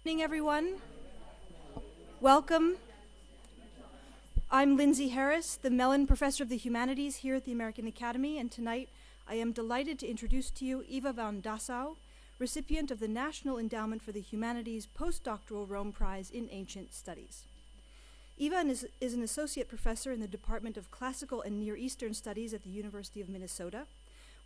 Good evening, everyone. Welcome. I'm Lindsay Harris, the Mellon Professor of the Humanities here at the American Academy, and tonight I am delighted to introduce to you Eva van Dassow, recipient of the National Endowment for the Humanities Postdoctoral Rome Prize in Ancient Studies. Eva is an associate professor in the Department of Classical and Near Eastern Studies at the University of Minnesota,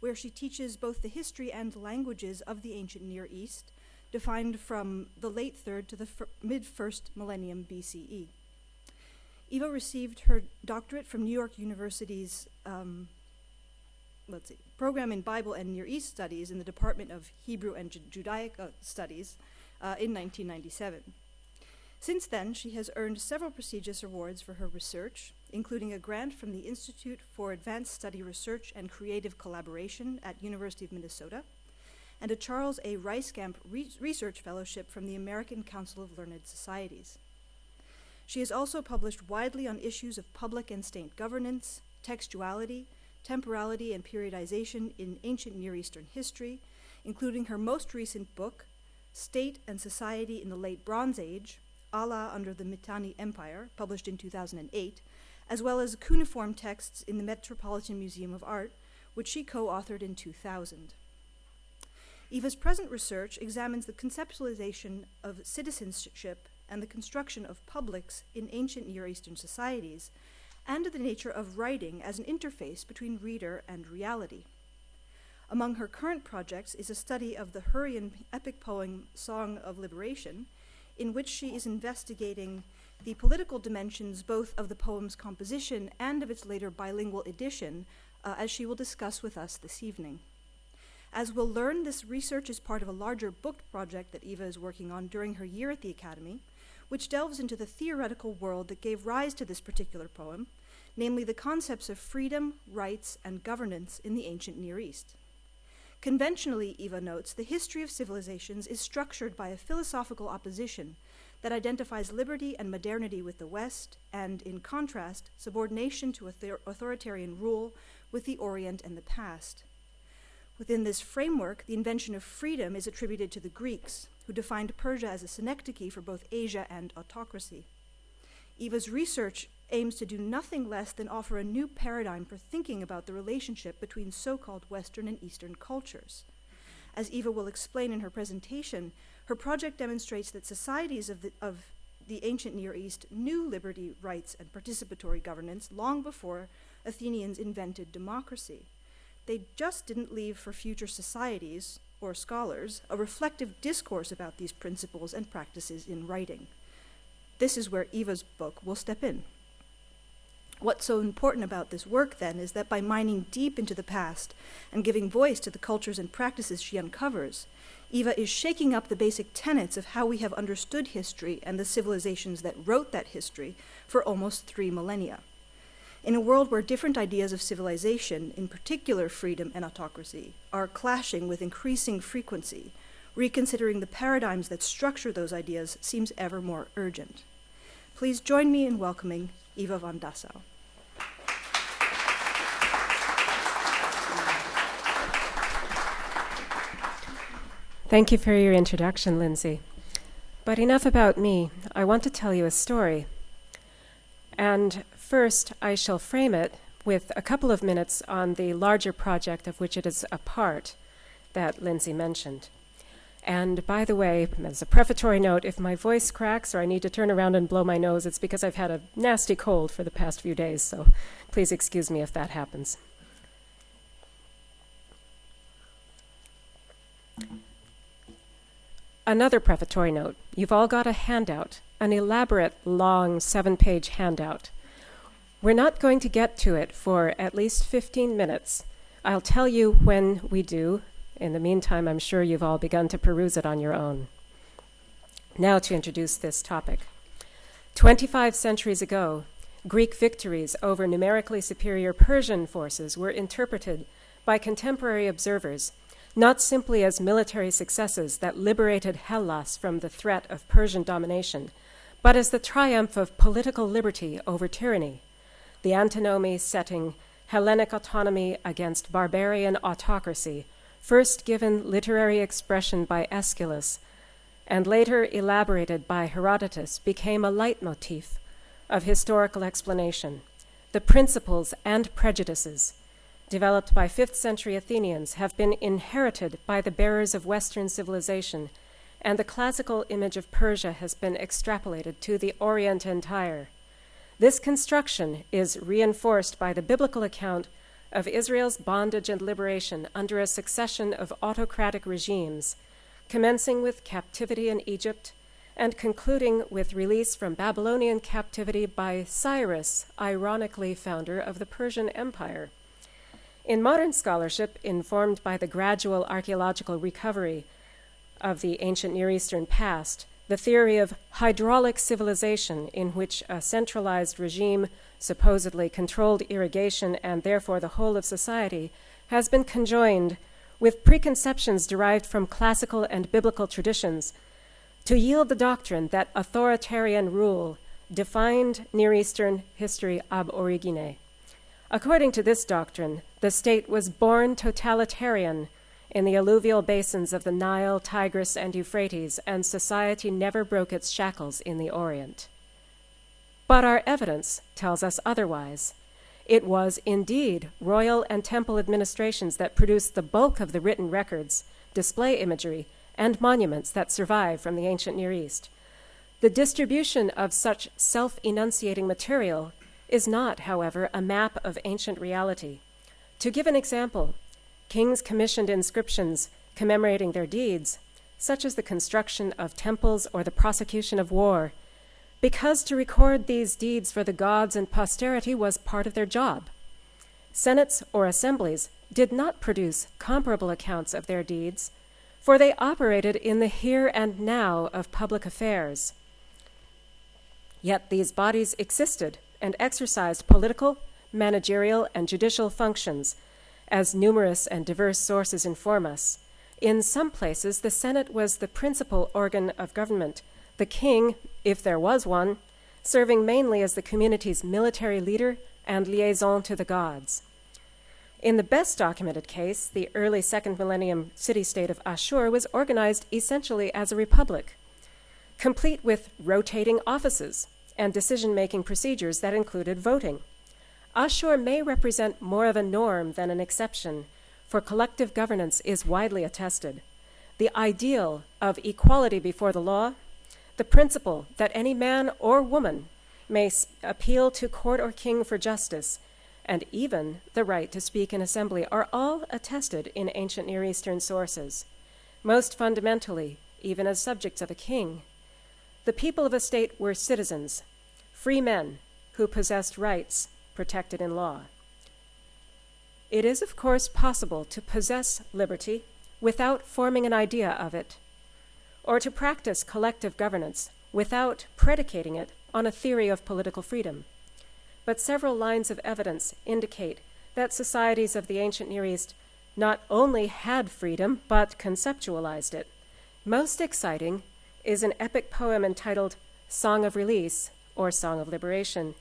where she teaches both the history and languages of the ancient Near East, defined from the late 3rd to the mid-1st millennium BCE. Eva received her doctorate from New York University's program in Bible and Near East Studies in the Department of Hebrew and Judaic Studies in 1997. Since then, she has earned several prestigious awards for her research, including a grant from the Institute for Advanced Study Research and Creative Collaboration at University of Minnesota, and a Charles A. Reiskamp Research Fellowship from the American Council of Learned Societies. She has also published widely on issues of public and state governance, textuality, temporality, and periodization in ancient Near Eastern history, including her most recent book, State and Society in the Late Bronze Age, Allah under the Mitanni Empire, published in 2008, as well as cuneiform texts in the Metropolitan Museum of Art, which she co-authored in 2000. Eva's present research examines the conceptualization of citizenship and the construction of publics in ancient Near Eastern societies, and the nature of writing as an interface between reader and reality. Among her current projects is a study of the Hurrian epic poem Song of Liberation, in which she is investigating the political dimensions both of the poem's composition and of its later bilingual edition, as she will discuss with us this evening. As we'll learn, this research is part of a larger book project that Eva is working on during her year at the Academy, which delves into the theoretical world that gave rise to this particular poem, namely the concepts of freedom, rights, and governance in the ancient Near East. Conventionally, Eva notes, the history of civilizations is structured by a philosophical opposition that identifies liberty and modernity with the West, and, in contrast, subordination to authoritarian rule with the Orient and the past. Within this framework, the invention of freedom is attributed to the Greeks, who defined Persia as a synecdoche for both Asia and autocracy. Eva's research aims to do nothing less than offer a new paradigm for thinking about the relationship between so-called Western and Eastern cultures. As Eva will explain in her presentation, her project demonstrates that societies of the ancient Near East knew liberty, rights, and participatory governance long before Athenians invented democracy. They just didn't leave for future societies, or scholars, a reflective discourse about these principles and practices in writing. This is where Eva's book will step in. What's so important about this work, then, is that by mining deep into the past and giving voice to the cultures and practices she uncovers, Eva is shaking up the basic tenets of how we have understood history and the civilizations that wrote that history for almost 3 millennia. In a world where different ideas of civilization, in particular freedom and autocracy, are clashing with increasing frequency, reconsidering the paradigms that structure those ideas seems ever more urgent. Please join me in welcoming Eva van Dassow. Thank you for your introduction, Lindsay. But enough about me. I want to tell you a story. And first, I shall frame it with a couple of minutes on the larger project of which it is a part that Lindsay mentioned. And by the way, as a prefatory note, if my voice cracks or I need to turn around and blow my nose, it's because I've had a nasty cold for the past few days, so please excuse me if that happens. Another prefatory note. You've all got a handout, an elaborate, long 7-page handout. We're not going to get to it for at least 15 minutes. I'll tell you when we do. In the meantime, I'm sure you've all begun to peruse it on your own. Now to introduce this topic. 25 centuries ago, Greek victories over numerically superior Persian forces were interpreted by contemporary observers not simply as military successes that liberated Hellas from the threat of Persian domination, but as the triumph of political liberty over tyranny, the antinomy setting Hellenic autonomy against barbarian autocracy, first given literary expression by Aeschylus, and later elaborated by Herodotus, became a leitmotif of historical explanation. The principles and prejudices developed by 5th century Athenians have been inherited by the bearers of Western civilization, and the classical image of Persia has been extrapolated to the Orient entire. This construction is reinforced by the biblical account of Israel's bondage and liberation under a succession of autocratic regimes, commencing with captivity in Egypt and concluding with release from Babylonian captivity by Cyrus, ironically founder of the Persian Empire. In modern scholarship, informed by the gradual archaeological recovery of the ancient Near Eastern past, the theory of hydraulic civilization, in which a centralized regime supposedly controlled irrigation and therefore the whole of society, has been conjoined with preconceptions derived from classical and biblical traditions to yield the doctrine that authoritarian rule defined Near Eastern history ab origine. According to this doctrine, the state was born totalitarian in the alluvial basins of the Nile, Tigris, and Euphrates, and society never broke its shackles in the Orient. But our evidence tells us otherwise. It was indeed royal and temple administrations that produced the bulk of the written records, display imagery, and monuments that survive from the ancient Near East. The distribution of such self-enunciating material is not, however, a map of ancient reality. To give an example, kings commissioned inscriptions commemorating their deeds, such as the construction of temples or the prosecution of war, because to record these deeds for the gods and posterity was part of their job. Senates or assemblies did not produce comparable accounts of their deeds, for they operated in the here and now of public affairs. Yet these bodies existed and exercised political, managerial, and judicial functions, as numerous and diverse sources inform us. In some places, the Senate was the principal organ of government, the king, if there was one, serving mainly as the community's military leader and liaison to the gods. In the best documented case, the early second millennium city-state of Ashur was organized essentially as a republic, complete with rotating offices and decision-making procedures that included voting. Ashur may represent more of a norm than an exception, for collective governance is widely attested. The ideal of equality before the law, the principle that any man or woman may appeal to court or king for justice, and even the right to speak in assembly are all attested in ancient Near Eastern sources. Most fundamentally, even as subjects of a king, the people of a state were citizens, free men who possessed rights protected in law. It is, of course, possible to possess liberty without forming an idea of it, or to practice collective governance without predicating it on a theory of political freedom. But several lines of evidence indicate that societies of the ancient Near East not only had freedom, but conceptualized it. Most exciting is an epic poem entitled Song of Release, or Song of Liberation,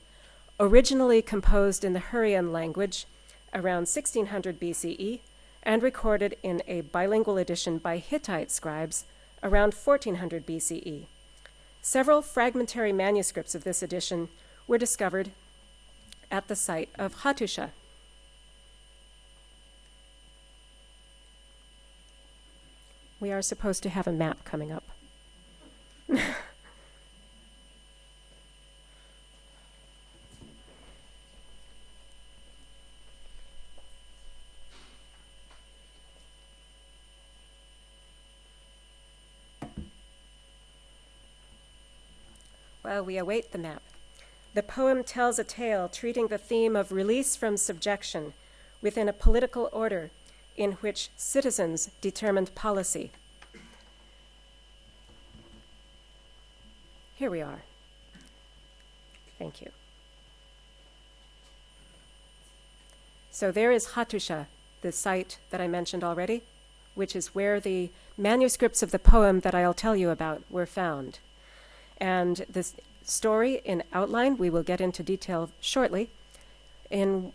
originally composed in the Hurrian language around 1600 BCE and recorded in a bilingual edition by Hittite scribes around 1400 BCE. Several fragmentary manuscripts of this edition were discovered at the site of Hattusha. We are supposed to have a map coming up. While we await the map, the poem tells a tale treating the theme of release from subjection within a political order in which citizens determined policy. Here we are. Thank you. So there is Hattusha, the site that I mentioned already, which is where the manuscripts of the poem that I'll tell you about were found. And this story in outline, we will get into detail shortly. In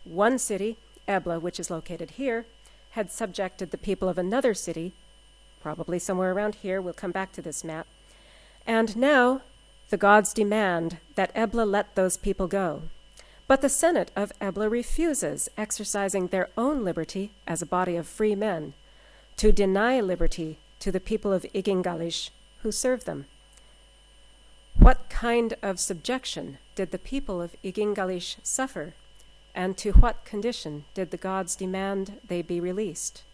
one city, Ebla, which is located here, had subjected the people of another city, probably somewhere around here. We'll come back to this map. And now the gods demand that Ebla let those people go. But the Senate of Ebla refuses, exercising their own liberty as a body of free men, to deny liberty to the people of Igingalish who serve them. What kind of subjection did the people of Igingalish suffer, and to what condition did the gods demand they be released?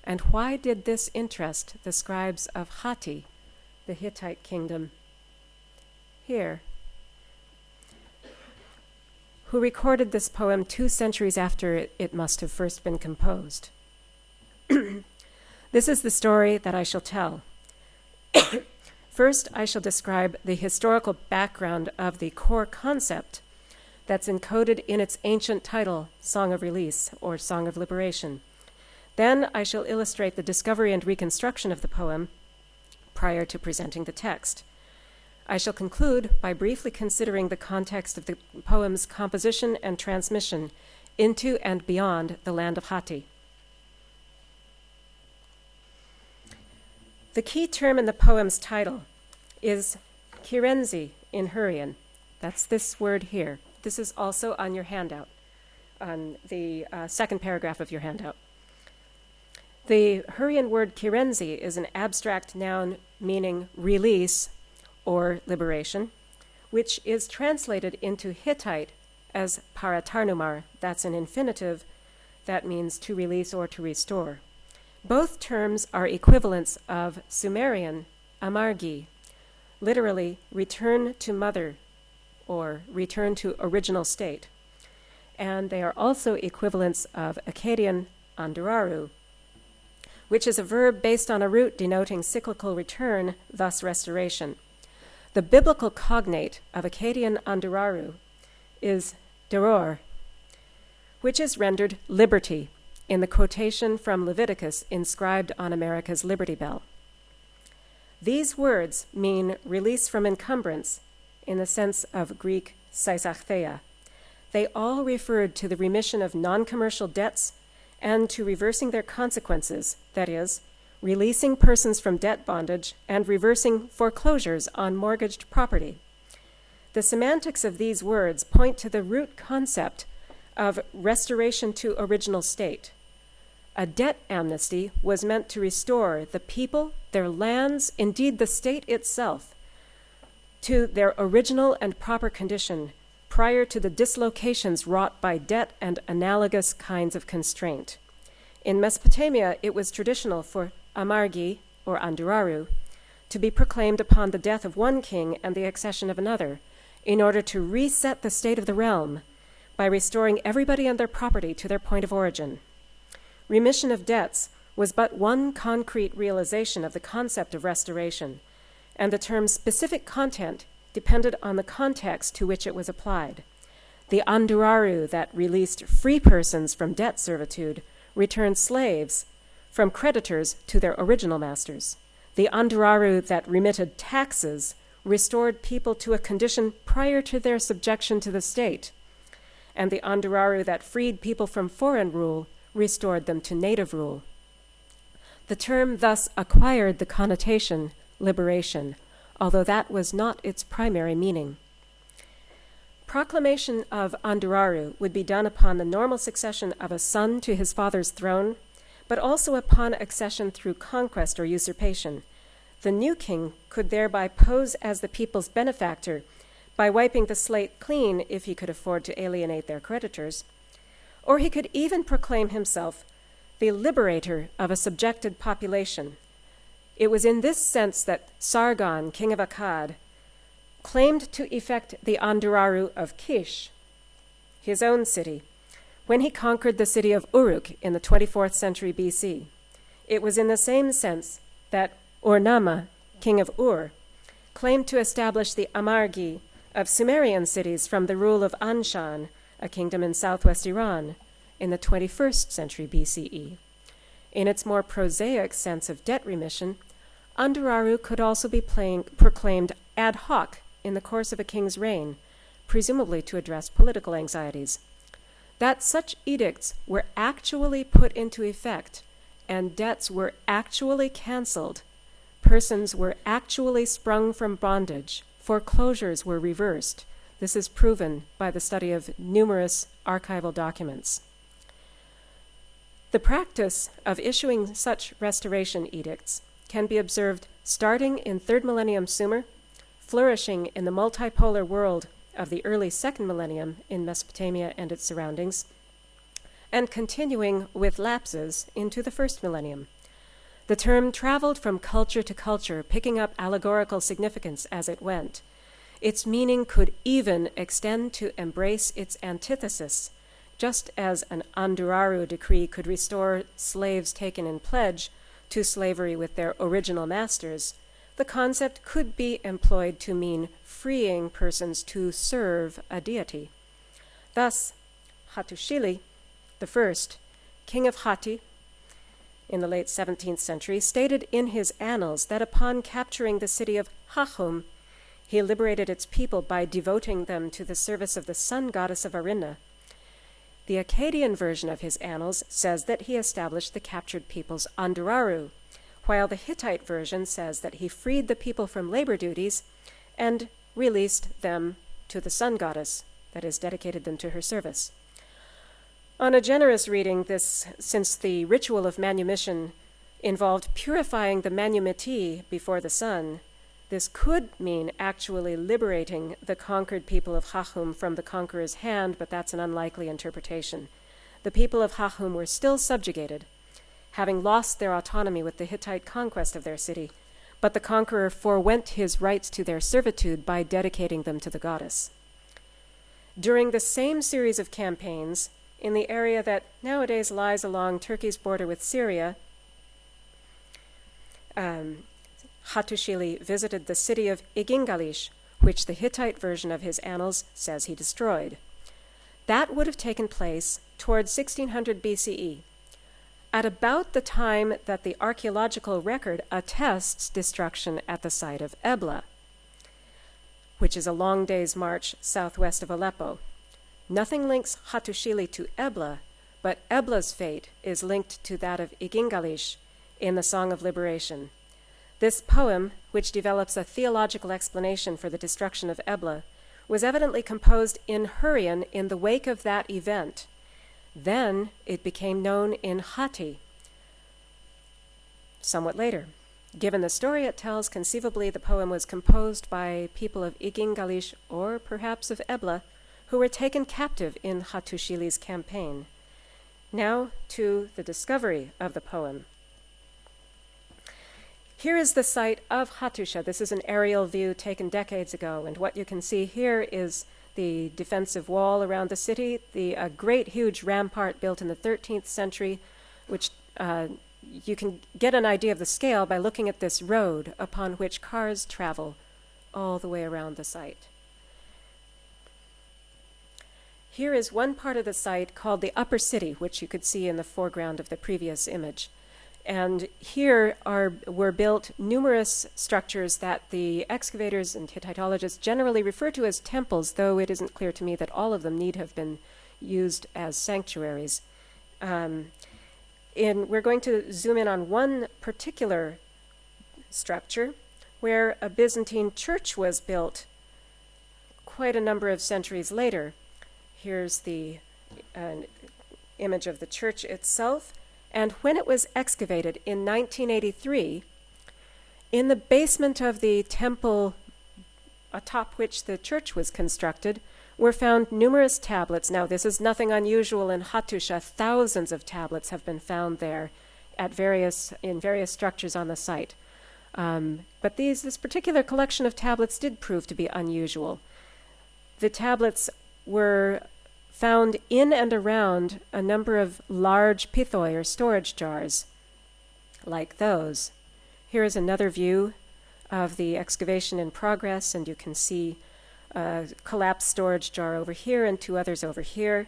And why did this interest the scribes of Hatti, the Hittite kingdom? Here, who recorded this poem 2 centuries after it must have first been composed. This is the story that I shall tell. First, I shall describe the historical background of the core concept that's encoded in its ancient title, Song of Release, or Song of Liberation. Then I shall illustrate the discovery and reconstruction of the poem prior to presenting the text. I shall conclude by briefly considering the context of the poem's composition and transmission into and beyond the land of Hatti. The key term in the poem's title is kirenzi in Hurrian. That's this word here. This is also on your handout, on the second paragraph of your handout. The Hurrian word kirenzi is an abstract noun meaning release or liberation, which is translated into Hittite as paratarnumar. That's an infinitive that means to release or to restore. Both terms are equivalents of Sumerian amargi, literally return to mother or return to original state. And they are also equivalents of Akkadian anduraru, which is a verb based on a root denoting cyclical return, thus restoration. The biblical cognate of Akkadian anduraru is deror, which is rendered liberty in the quotation from Leviticus inscribed on America's Liberty Bell. These words mean release from encumbrance in the sense of Greek seisachtheia. They all referred to the remission of non-commercial debts and to reversing their consequences, that is, releasing persons from debt bondage and reversing foreclosures on mortgaged property. The semantics of these words point to the root concept of restoration to original state. A debt amnesty was meant to restore the people, their lands, indeed the state itself, to their original and proper condition prior to the dislocations wrought by debt and analogous kinds of constraint. In Mesopotamia, it was traditional for amargi, or anduraru, to be proclaimed upon the death of one king and the accession of another, in order to reset the state of the realm by restoring everybody and their property to their point of origin. Remission of debts was but one concrete realization of the concept of restoration, and the term's specific content depended on the context to which it was applied. The anduraru that released free persons from debt servitude returned slaves from creditors to their original masters. The anduraru that remitted taxes restored people to a condition prior to their subjection to the state, and the anduraru that freed people from foreign rule restored them to native rule. The term thus acquired the connotation liberation, although that was not its primary meaning. Proclamation of anduraru would be done upon the normal succession of a son to his father's throne, but also upon accession through conquest or usurpation. The new king could thereby pose as the people's benefactor by wiping the slate clean if he could afford to alienate their creditors, or he could even proclaim himself the liberator of a subjected population. It was in this sense that Sargon, king of Akkad, claimed to effect the anduraru of Kish, his own city, when he conquered the city of Uruk in the 24th century BC. It was in the same sense that Ur-Nama, king of Ur, claimed to establish the amargi of Sumerian cities from the rule of Anshan, a kingdom in southwest Iran, in the 21st century BCE. In its more prosaic sense of debt remission, anduraru could also be proclaimed ad hoc in the course of a king's reign, presumably to address political anxieties. That such edicts were actually put into effect and debts were actually canceled. Persons were actually sprung from bondage. Foreclosures were reversed. This is proven by the study of numerous archival documents. The practice of issuing such restoration edicts can be observed starting in 3rd millennium Sumer, flourishing in the multipolar world of the early 2nd millennium in Mesopotamia and its surroundings, and continuing with lapses into the 1st millennium. The term traveled from culture to culture, picking up allegorical significance as it went. Its meaning could even extend to embrace its antithesis, just as an Anduraru decree could restore slaves taken in pledge to slavery with their original masters. The concept could be employed to mean freeing persons to serve a deity. Thus, Hattushili I, king of Hatti, in the late 17th century, stated in his annals that upon capturing the city of Hachum, he liberated its people by devoting them to the service of the sun goddess of Arinna. The Akkadian version of his annals says that he established the captured people's Anduraru, while the Hittite version says that he freed the people from labor duties and released them to the sun goddess, that is, dedicated them to her service. On a generous reading, since the ritual of manumission involved purifying the manumittee before the sun, this could mean actually liberating the conquered people of Hachum from the conqueror's hand, but that's an unlikely interpretation. The people of Hachum were still subjugated, having lost their autonomy with the Hittite conquest of their city, but the conqueror forewent his rights to their servitude by dedicating them to the goddess. During the same series of campaigns, in the area that nowadays lies along Turkey's border with Syria, Hattushili visited the city of Igingalish, which the Hittite version of his annals says he destroyed. That would have taken place toward 1600 BCE, at about the time that the archaeological record attests destruction at the site of Ebla, which is a long day's march southwest of Aleppo. Nothing links Hattushili to Ebla, but Ebla's fate is linked to that of Igingalish in the Song of Liberation. This poem, which develops a theological explanation for the destruction of Ebla, was evidently composed in Hurrian in the wake of that event. Then it became known in Hatti somewhat later. Given the story it tells, conceivably the poem was composed by people of Igingalish or perhaps of Ebla, who were taken captive in Hattushili's campaign. Now to the discovery of the poem. Here is the site of Hattusha. This is an aerial view taken decades ago, and what you can see here is the defensive wall around the city, a great huge rampart built in the 13th century, which you can get an idea of the scale by looking at this road upon which cars travel all the way around the site. Here is one part of the site called the Upper City, which you could see in the foreground of the previous image. And here were built numerous structures that the excavators and Hittitologists generally refer to as temples, though it isn't clear to me that all of them need have been used as sanctuaries. We're going to zoom in on one particular structure where a Byzantine church was built quite a number of centuries later. Here's the image of the church itself. And when it was excavated in 1983, in the basement of the temple atop which the church was constructed were found numerous tablets. Now, this is nothing unusual in Hattusha. Thousands of tablets have been found there in various structures on the site. But this particular collection of tablets did prove to be unusual. The tablets were found in and around a number of large pithoi, or storage jars, like those. Here is another view of the excavation in progress, and you can see a collapsed storage jar over here and two others over here.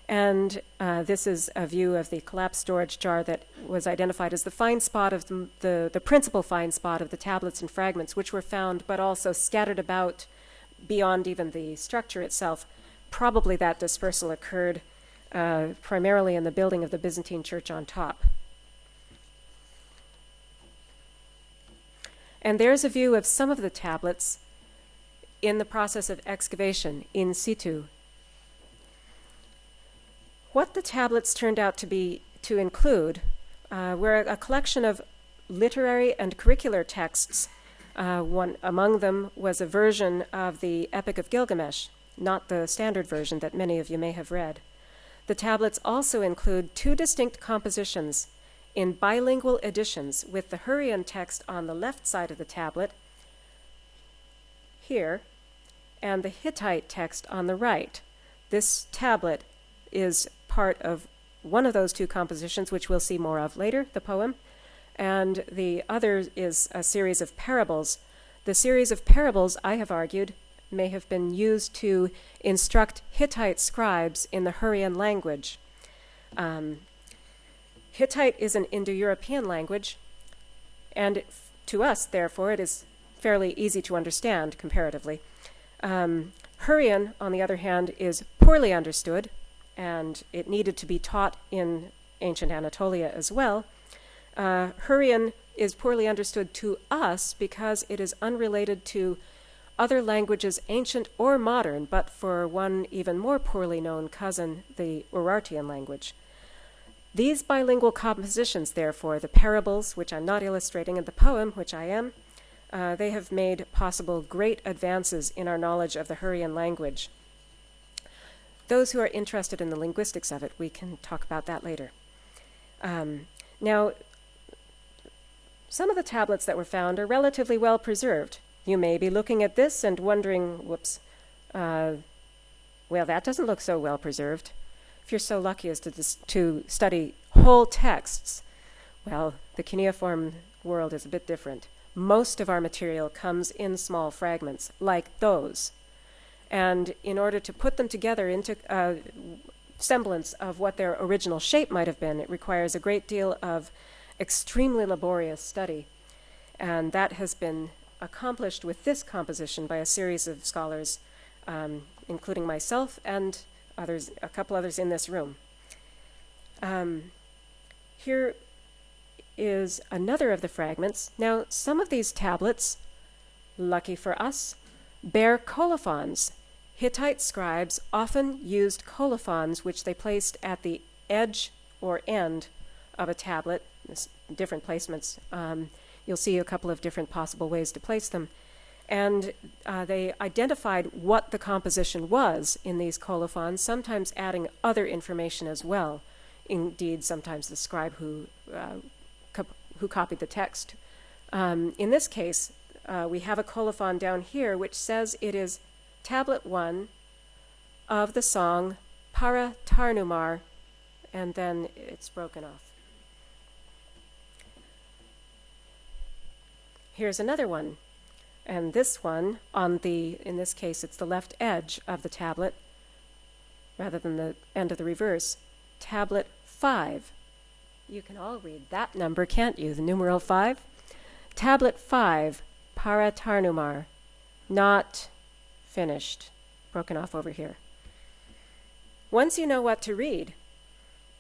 And this is a view of the collapsed storage jar that was identified as the find spot of the principal find spot of the tablets and fragments, which were found but also scattered about beyond even the structure itself. Probably that dispersal occurred primarily in the building of the Byzantine church on top. And there's a view of some of the tablets in the process of excavation in situ. What the tablets turned out to include were a collection of literary and curricular texts. One among them was a version of the Epic of Gilgamesh, not the standard version that many of you may have read. The tablets also include two distinct compositions in bilingual editions, with the Hurrian text on the left side of the tablet here, and the Hittite text on the right. This tablet is part of one of those two compositions, which we'll see more of later, the poem, and the other is a series of parables. The series of parables, I have argued, may have been used to instruct Hittite scribes in the Hurrian language. Hittite is an Indo-European language, and to us, therefore, it is fairly easy to understand comparatively. Hurrian, on the other hand, is poorly understood, and it needed to be taught in ancient Anatolia as well. Hurrian is poorly understood to us because it is unrelated to other languages, ancient or modern, but for one even more poorly known cousin, the Urartian language. These bilingual compositions, therefore, the parables, which I'm not illustrating, and the poem, which I am, they have made possible great advances in our knowledge of the Hurrian language. Those who are interested in the linguistics of it, we can talk about that later. Now, some of the tablets that were found are relatively well preserved. You may be looking at this and wondering, whoops, well, that doesn't look so well preserved. If you're so lucky as to study whole texts, well, the cuneiform world is a bit different. Most of our material comes in small fragments, like those. And in order to put them together into a semblance of what their original shape might have been, it requires a great deal of extremely laborious study. And that has been accomplished with this composition by a series of scholars, including myself and others, a couple others in this room. Here is another of the fragments. Now, some of these tablets, lucky for us, bear colophons. Hittite scribes often used colophons, which they placed at the edge or end of a tablet, different placements. You'll see a couple of different possible ways to place them. And they identified what the composition was in these colophons, sometimes adding other information as well. Indeed, sometimes the scribe who copied the text. In this case, we have a colophon down here which says it is tablet 1 of the song Para Tarnumar, and then it's broken off. Here's another one. And this one, in this case, it's the left edge of the tablet, rather than the end of the reverse. Tablet 5. You can all read that number, can't you? The numeral 5. Tablet 5, Para Tarnumar, not finished. Broken off over here. Once you know what to read,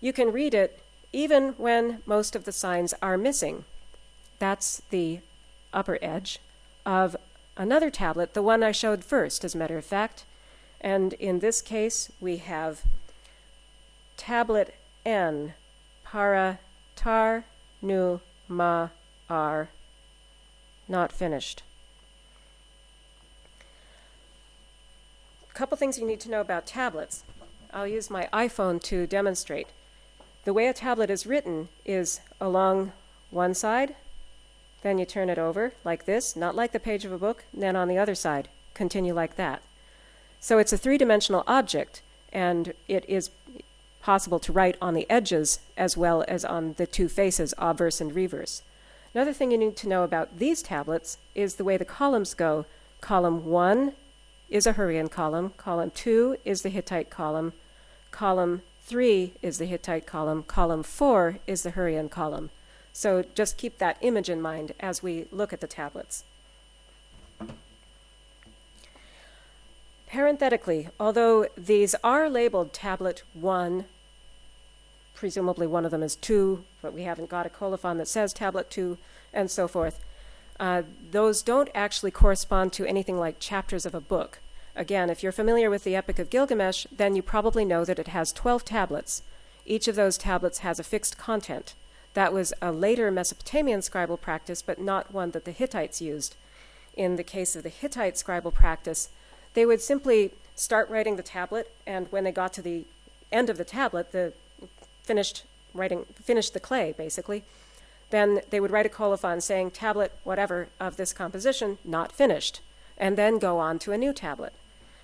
you can read it even when most of the signs are missing. That's the upper edge of another tablet, the one I showed first, as a matter of fact. And in this case, we have tablet N, Para Tar Nu Ma Ar, not finished. A couple things you need to know about tablets. I'll use my iPhone to demonstrate. The way a tablet is written is along one side, then you turn it over like this, not like the page of a book, and then on the other side, continue like that. So it's a three-dimensional object, and it is possible to write on the edges as well as on the two faces, obverse and reverse. Another thing you need to know about these tablets is the way the columns go. Column 1 is a Hurrian column, column 2 is the Hittite column, column 3 is the Hittite column, column 4 is the Hurrian column. So just keep that image in mind as we look at the tablets. Parenthetically, although these are labeled tablet 1, presumably one of them is 2, but we haven't got a colophon that says tablet 2, and so forth, those don't actually correspond to anything like chapters of a book. Again, if you're familiar with the Epic of Gilgamesh, then you probably know that it has 12 tablets. Each of those tablets has a fixed content. That was a later Mesopotamian scribal practice, but not one that the Hittites used. In the case of the Hittite scribal practice, they would simply start writing the tablet, and when they got to the end of the tablet, finished the clay, basically, then they would write a colophon saying, tablet, whatever, of this composition, not finished, and then go on to a new tablet.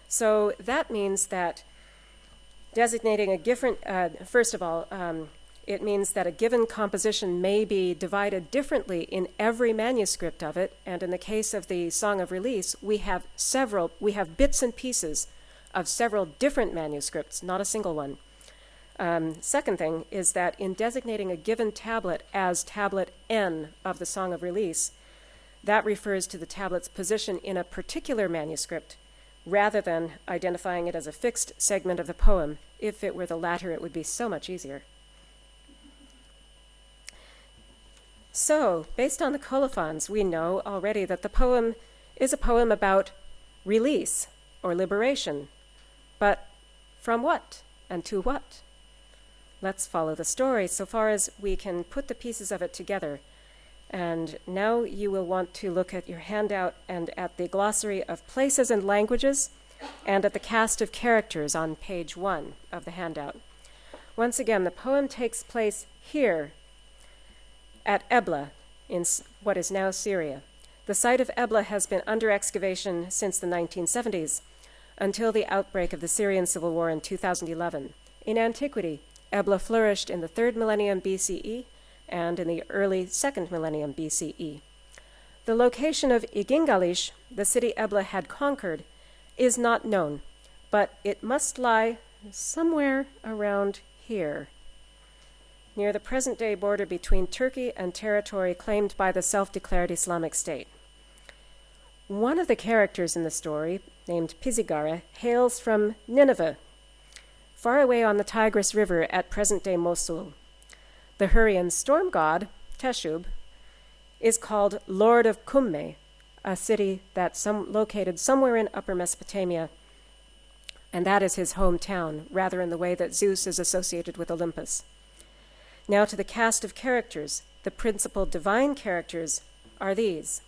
So that means that designating a different, first of all, it means that a given composition may be divided differently in every manuscript of it, and in the case of the Song of Release, we have bits and pieces of several different manuscripts, not a single one. Second thing is that in designating a given tablet as tablet N of the Song of Release, that refers to the tablet's position in a particular manuscript, rather than identifying it as a fixed segment of the poem. If it were the latter, it would be so much easier. So, based on the colophons, we know already that the poem is a poem about release or liberation. But from what and to what? Let's follow the story so far as we can put the pieces of it together. And now you will want to look at your handout and at the glossary of places and languages and at the cast of characters on page 1 of the handout. Once again, the poem takes place here at Ebla in what is now Syria. The site of Ebla has been under excavation since the 1970s, until the outbreak of the Syrian civil war in 2011. In antiquity, Ebla flourished in the 3rd millennium BCE and in the early 2nd millennium BCE. The location of Igingalish, the city Ebla had conquered, is not known, but it must lie somewhere around here, near the present-day border between Turkey and territory claimed by the self-declared Islamic State. One of the characters in the story, named Pizigara, hails from Nineveh, far away on the Tigris River at present-day Mosul. The Hurrian storm god, Teshub, is called Lord of Kumme, a city that's located somewhere in Upper Mesopotamia, and that is his hometown, rather in the way that Zeus is associated with Olympus. Now to the cast of characters. The principal divine characters are these: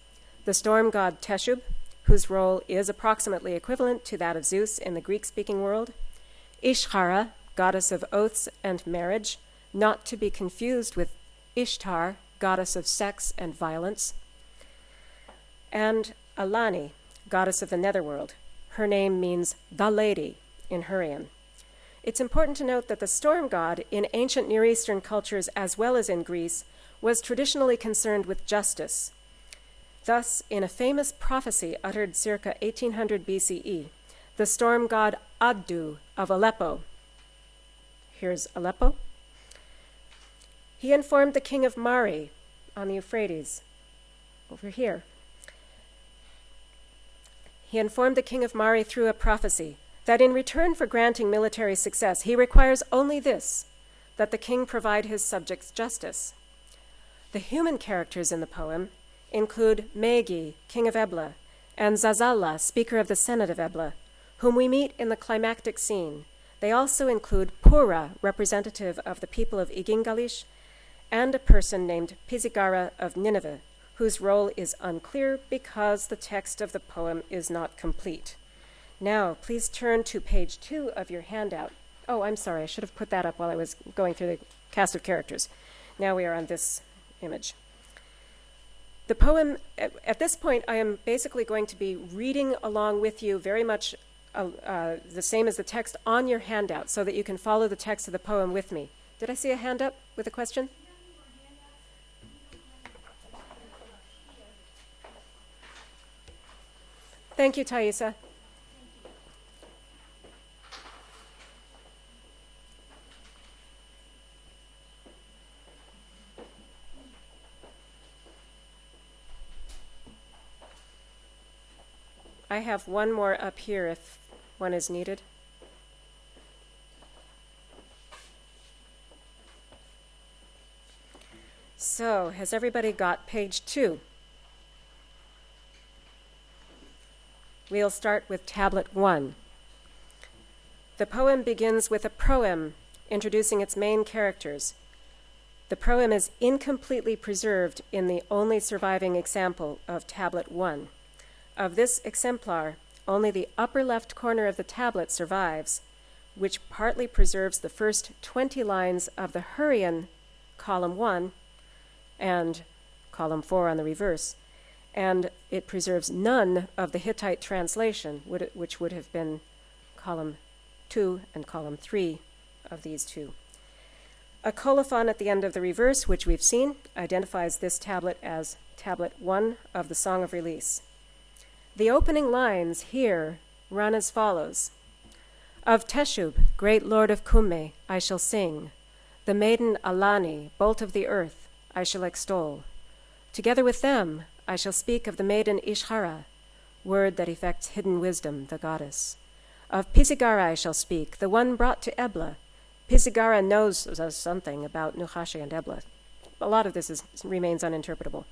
the storm god Teshub, whose role is approximately equivalent to that of Zeus in the Greek-speaking world; Ishara, goddess of oaths and marriage, not to be confused with Ishtar, goddess of sex and violence; and Alani, goddess of the netherworld. Her name means the lady in Hurrian. It's important to note that the storm god in ancient Near Eastern cultures as well as in Greece was traditionally concerned with justice. Thus, in a famous prophecy uttered circa 1800 BCE, the storm god Addu of Aleppo, here's Aleppo, he informed the king of Mari on the Euphrates, over here. He informed the king of Mari through a prophecy that in return for granting military success, he requires only this, that the king provide his subjects justice. The human characters in the poem include Megi, king of Ebla, and Zazalla, speaker of the Senate of Ebla, whom we meet in the climactic scene. They also include Pura, representative of the people of Igingalish, and a person named Pizigara of Nineveh, whose role is unclear because the text of the poem is not complete. Now, please turn to page 2 of your handout. Oh, I'm sorry, I should have put that up while I was going through the cast of characters. Now we are on this image. The poem, at this point, I am basically going to be reading along with you very much the same as the text on your handout so that you can follow the text of the poem with me. Did I see a hand up with a question? Thank you, Thaisa. I have one more up here if one is needed. So, has everybody got page 2? We'll start with Tablet 1. The poem begins with a proem introducing its main characters. The proem is incompletely preserved in the only surviving example of Tablet 1. Of this exemplar, only the upper left corner of the tablet survives, which partly preserves the first 20 lines of the Hurrian column 1 and column 4 on the reverse, and it preserves none of the Hittite translation, which would have been column 2 and column 3 of these two. A colophon at the end of the reverse, which we've seen, identifies this tablet as Tablet 1 of the Song of Release. The opening lines here run as follows. Of Teshub, great lord of Kumme, I shall sing. The maiden Alani, bolt of the earth, I shall extol. Together with them, I shall speak of the maiden Ishara, word that effects hidden wisdom, the goddess. Of Pisigara I shall speak, the one brought to Ebla. Pisigara knows something about Nuhashi and Ebla. A lot of this remains uninterpretable.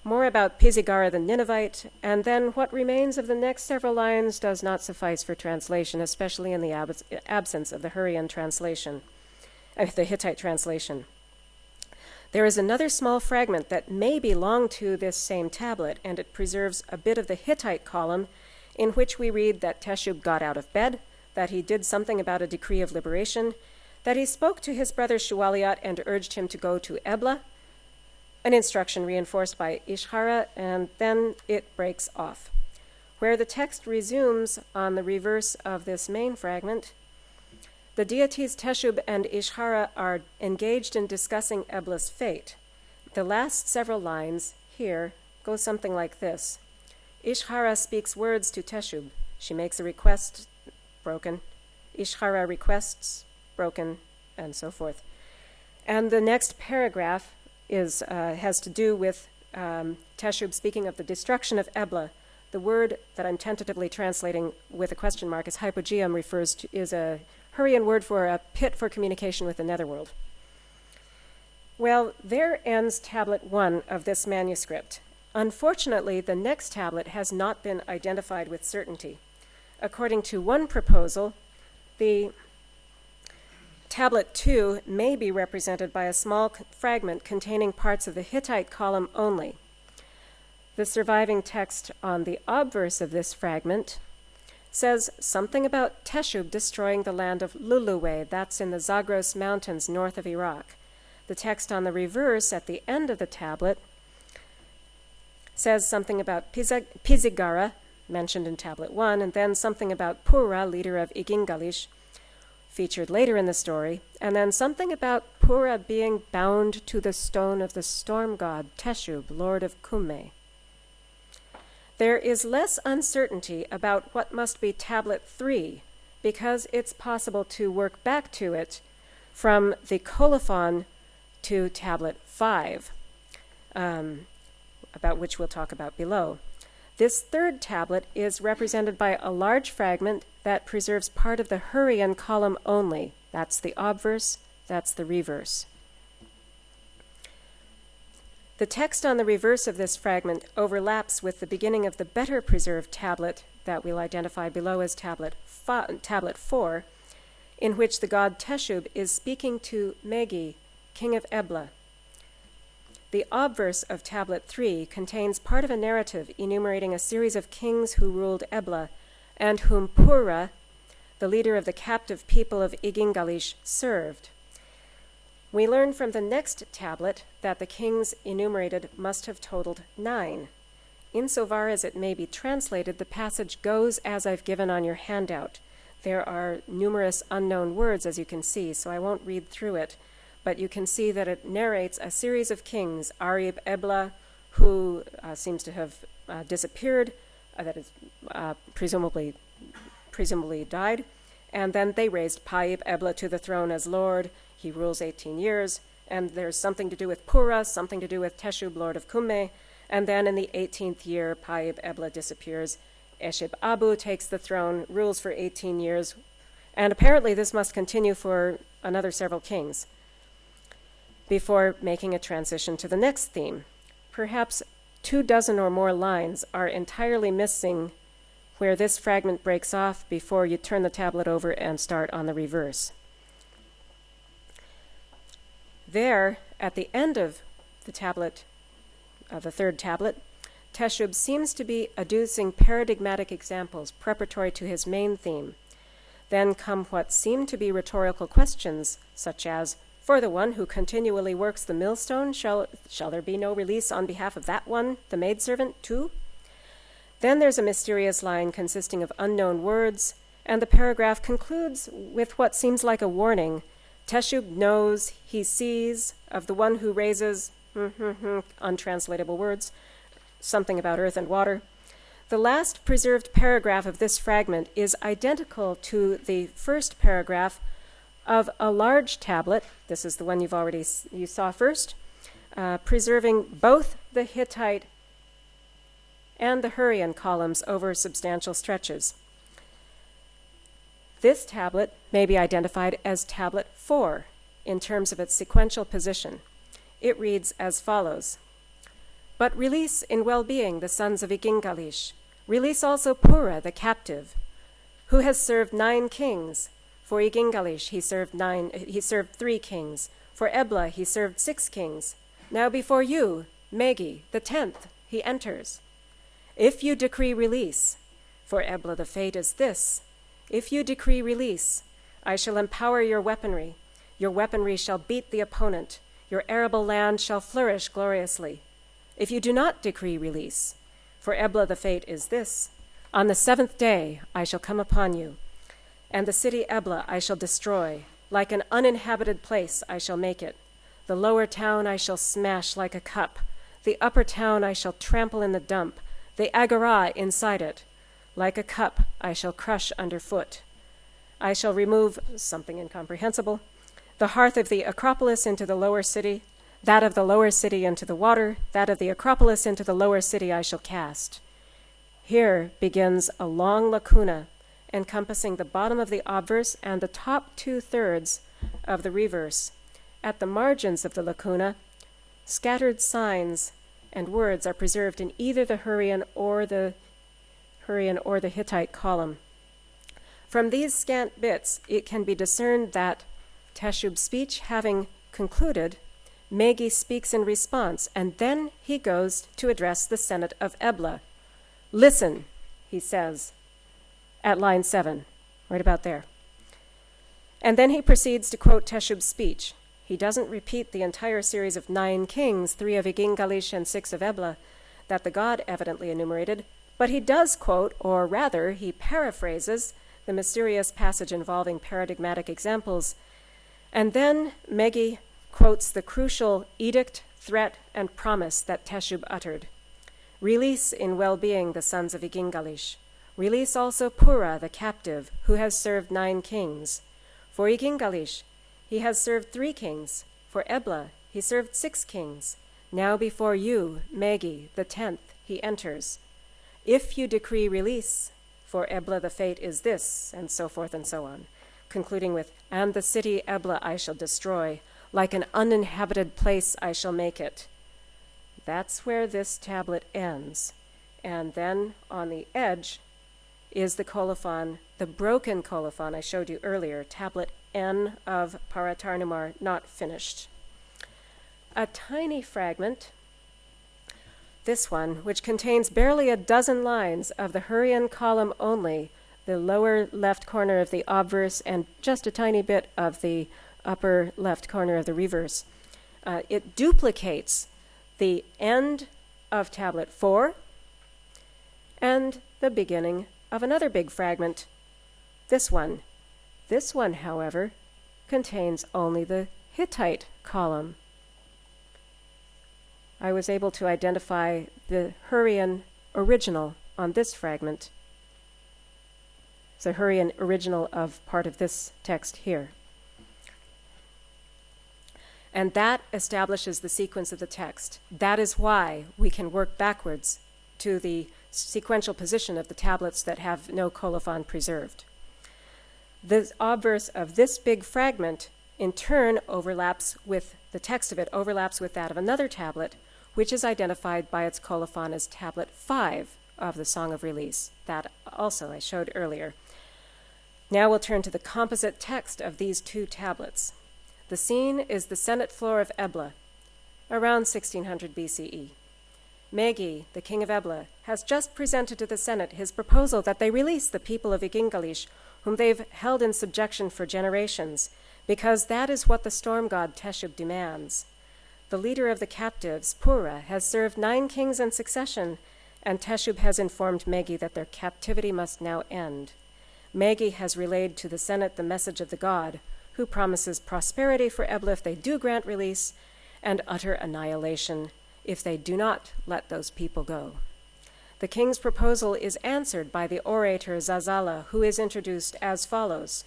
More about Pisigara the Ninevite, and then what remains of the next several lines does not suffice for translation, especially in the absence of the Hurrian translation, the Hittite translation. There is another small fragment that may belong to this same tablet, and it preserves a bit of the Hittite column in which we read that Teshub got out of bed, that he did something about a decree of liberation, that he spoke to his brother Shualiat and urged him to go to Ebla, an instruction reinforced by Ishara, and then it breaks off. Where the text resumes on the reverse of this main fragment, the deities Teshub and Ishara are engaged in discussing Ebla's fate. The last several lines here go something like this. Ishara speaks words to Teshub. She makes a request, broken. Ishara requests, broken, and so forth. And the next paragraph has to do with Teshub speaking of the destruction of Ebla. The word that I'm tentatively translating with a question mark is hypogeum is a Hurrian word for a pit for communication with the netherworld. Well, there ends Tablet 1 of this manuscript. Unfortunately, the next tablet has not been identified with certainty. According to one proposal, the Tablet 2 may be represented by a small fragment containing parts of the Hittite column only. The surviving text on the obverse of this fragment says something about Teshub destroying the land of Luluwe, that's in the Zagros Mountains north of Iraq. The text on the reverse at the end of the tablet says something about Pisigara, mentioned in Tablet 1, and then something about Pura, leader of Igingalish, featured later in the story, and then something about Pura being bound to the stone of the storm god Teshub, lord of Kumme. There is less uncertainty about what must be Tablet 3, because it's possible to work back to it from the Colophon to Tablet 5, about which we'll talk about below. This third tablet is represented by a large fragment that preserves part of the Hurrian column only. That's the obverse, that's the reverse. The text on the reverse of this fragment overlaps with the beginning of the better preserved tablet that we'll identify below as Tablet 4, in which the god Teshub is speaking to Megi, king of Ebla. The obverse of Tablet 3 contains part of a narrative enumerating a series of kings who ruled Ebla and whom Pura, the leader of the captive people of Igingalish, served. We learn from the next tablet that the kings enumerated must have totaled 9. Insofar as it may be translated, the passage goes as I've given on your handout. There are numerous unknown words, as you can see, so I won't read through it. But you can see that it narrates a series of kings, Arib Ebla, who seems to have disappeared, that is presumably died, and then they raised Paib Ebla to the throne as lord. He rules 18 years, and there's something to do with Pura, something to do with Teshub, lord of Kumme, and then in the 18th year, Paib Ebla disappears. Eshib Abu takes the throne, rules for 18 years, and apparently this must continue for another several kings before making a transition to the next theme. Perhaps 24 or more lines are entirely missing where this fragment breaks off before you turn the tablet over and start on the reverse. There, at the end of the tablet, of the third tablet, Teshub seems to be adducing paradigmatic examples preparatory to his main theme. Then come what seem to be rhetorical questions, such as, for the one who continually works the millstone, shall there be no release on behalf of that one, the maidservant, too? Then there's a mysterious line consisting of unknown words, and the paragraph concludes with what seems like a warning. Teshub knows, he sees, of the one who raises, untranslatable words, something about earth and water. The last preserved paragraph of this fragment is identical to the first paragraph of a large tablet. This is the one you saw first, preserving both the Hittite and the Hurrian columns over substantial stretches. This tablet may be identified as tablet 4 in terms of its sequential position. It reads as follows: But release in well-being the sons of Igingalish. Release also Pura, the captive, who has served 9 kings. For Igingalish he served 3 kings. For Ebla he served 6 kings. Now before you, Megi, the 10th, he enters. If you decree release, for Ebla the fate is this: if you decree release, I shall empower your weaponry. Your weaponry shall beat the opponent. Your arable land shall flourish gloriously. If you do not decree release, for Ebla the fate is this: on the 7th day I shall come upon you, and the city Ebla I shall destroy. Like an uninhabited place I shall make it. The lower town I shall smash like a cup. The upper town I shall trample in the dump. The agora inside it. Like a cup I shall crush underfoot. I shall remove, something incomprehensible, the hearth of the Acropolis into the lower city, that of the lower city into the water, that of the Acropolis into the lower city I shall cast. Here begins a long lacuna encompassing the bottom of the obverse and the top 2/3 of the reverse. At the margins of the lacuna, scattered signs and words are preserved in either the Hurrian or the Hittite column. From these scant bits, it can be discerned that, Teshub's speech having concluded, Megi speaks in response, and then he goes to address the Senate of Ebla. Listen, he says, at line 7, right about there. And then he proceeds to quote Teshub's speech. He doesn't repeat the entire series of 9 kings, 3 of Igingalish and 6 of Ebla, that the god evidently enumerated, but he does quote, or rather, he paraphrases the mysterious passage involving paradigmatic examples. And then Megi quotes the crucial edict, threat, and promise that Teshub uttered. Release in well-being the sons of Igingalish. Release also Pura, the captive, who has served 9 kings. For Igingalish, he has served 3 kings. For Ebla, he served 6 kings. Now before you, Megi, the 10th, he enters. If you decree release, for Ebla the fate is this, and so forth and so on, concluding with, and the city Ebla I shall destroy, like an uninhabited place I shall make it. That's where this tablet ends. And then on the edge is the colophon, the broken colophon I showed you earlier, tablet N of Paratarnumar, not finished. A tiny fragment, this one, which contains barely a dozen lines of the Hurrian column only, the lower left corner of the obverse and just a tiny bit of the upper left corner of the reverse. It duplicates the end of tablet 4 and the beginning of another big fragment, this one. This one, however, contains only the Hittite column. I was able to identify the Hurrian original on this fragment. It's a Hurrian original of part of this text here. And that establishes the sequence of the text. That is why we can work backwards to the sequential position of the tablets that have no colophon preserved. The obverse of this big fragment in turn overlaps with the text of it, overlaps with that of another tablet, which is identified by its colophon as tablet 5 of the Song of Release. That also I showed earlier. Now we'll turn to the composite text of these two tablets. The scene is the Senate floor of Ebla, around 1600 BCE. Megi, the king of Ebla, has just presented to the Senate his proposal that they release the people of Igingalish, whom they've held in subjection for generations, because that is what the storm god Teshub demands. The leader of the captives, Pura, has served 9 kings in succession, and Teshub has informed Megi that their captivity must now end. Megi has relayed to the Senate the message of the god, who promises prosperity for Ebla if they do grant release, and utter annihilation if they do not let those people go. The king's proposal is answered by the orator Zazala, who is introduced as follows.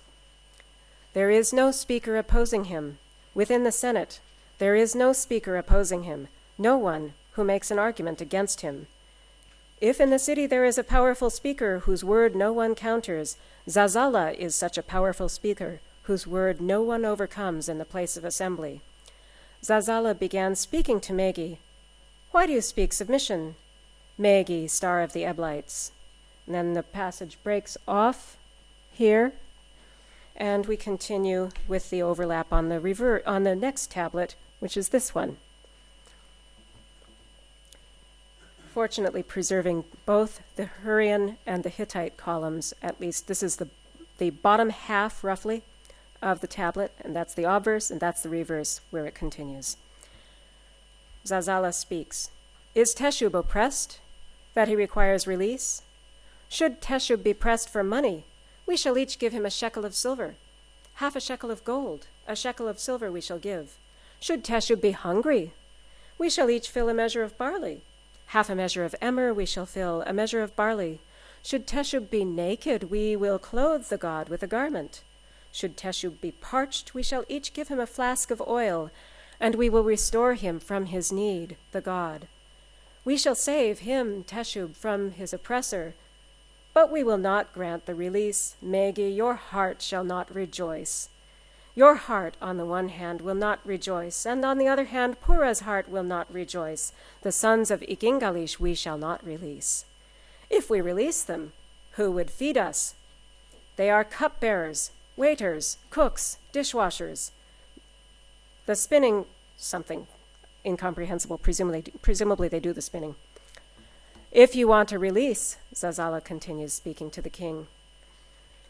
There is no speaker opposing him. Within the Senate, there is no speaker opposing him, no one who makes an argument against him. If in the city there is a powerful speaker whose word no one counters, Zazala is such a powerful speaker whose word no one overcomes in the place of assembly. Zazala began speaking to Megi. Why do you speak submission? Megi, star of the Eblites. And then the passage breaks off here, and we continue with the overlap on the next tablet, which is this one. Fortunately, preserving both the Hurrian and the Hittite columns, at least this is the bottom half, roughly, of the tablet, and that's the obverse, and that's the reverse, where it continues. Zazala speaks. Is Teshub oppressed, that he requires release? Should Teshub be pressed for money, we shall each give him a shekel of silver. Half a shekel of gold, a shekel of silver we shall give. Should Teshub be hungry, we shall each fill a measure of barley. Half a measure of emmer we shall fill, a measure of barley. Should Teshub be naked, we will clothe the god with a garment. Should Teshub be parched, we shall each give him a flask of oil, and we will restore him from his need, the god. We shall save him, Teshub, from his oppressor, but we will not grant the release. Megi, your heart shall not rejoice. Your heart, on the one hand, will not rejoice, and on the other hand, Pura's heart will not rejoice. The sons of Igingalish we shall not release. If we release them, who would feed us? They are cupbearers, waiters, cooks, dishwashers. The spinning, something incomprehensible, presumably they do the spinning. If you want a release, Zazala continues, speaking to the king,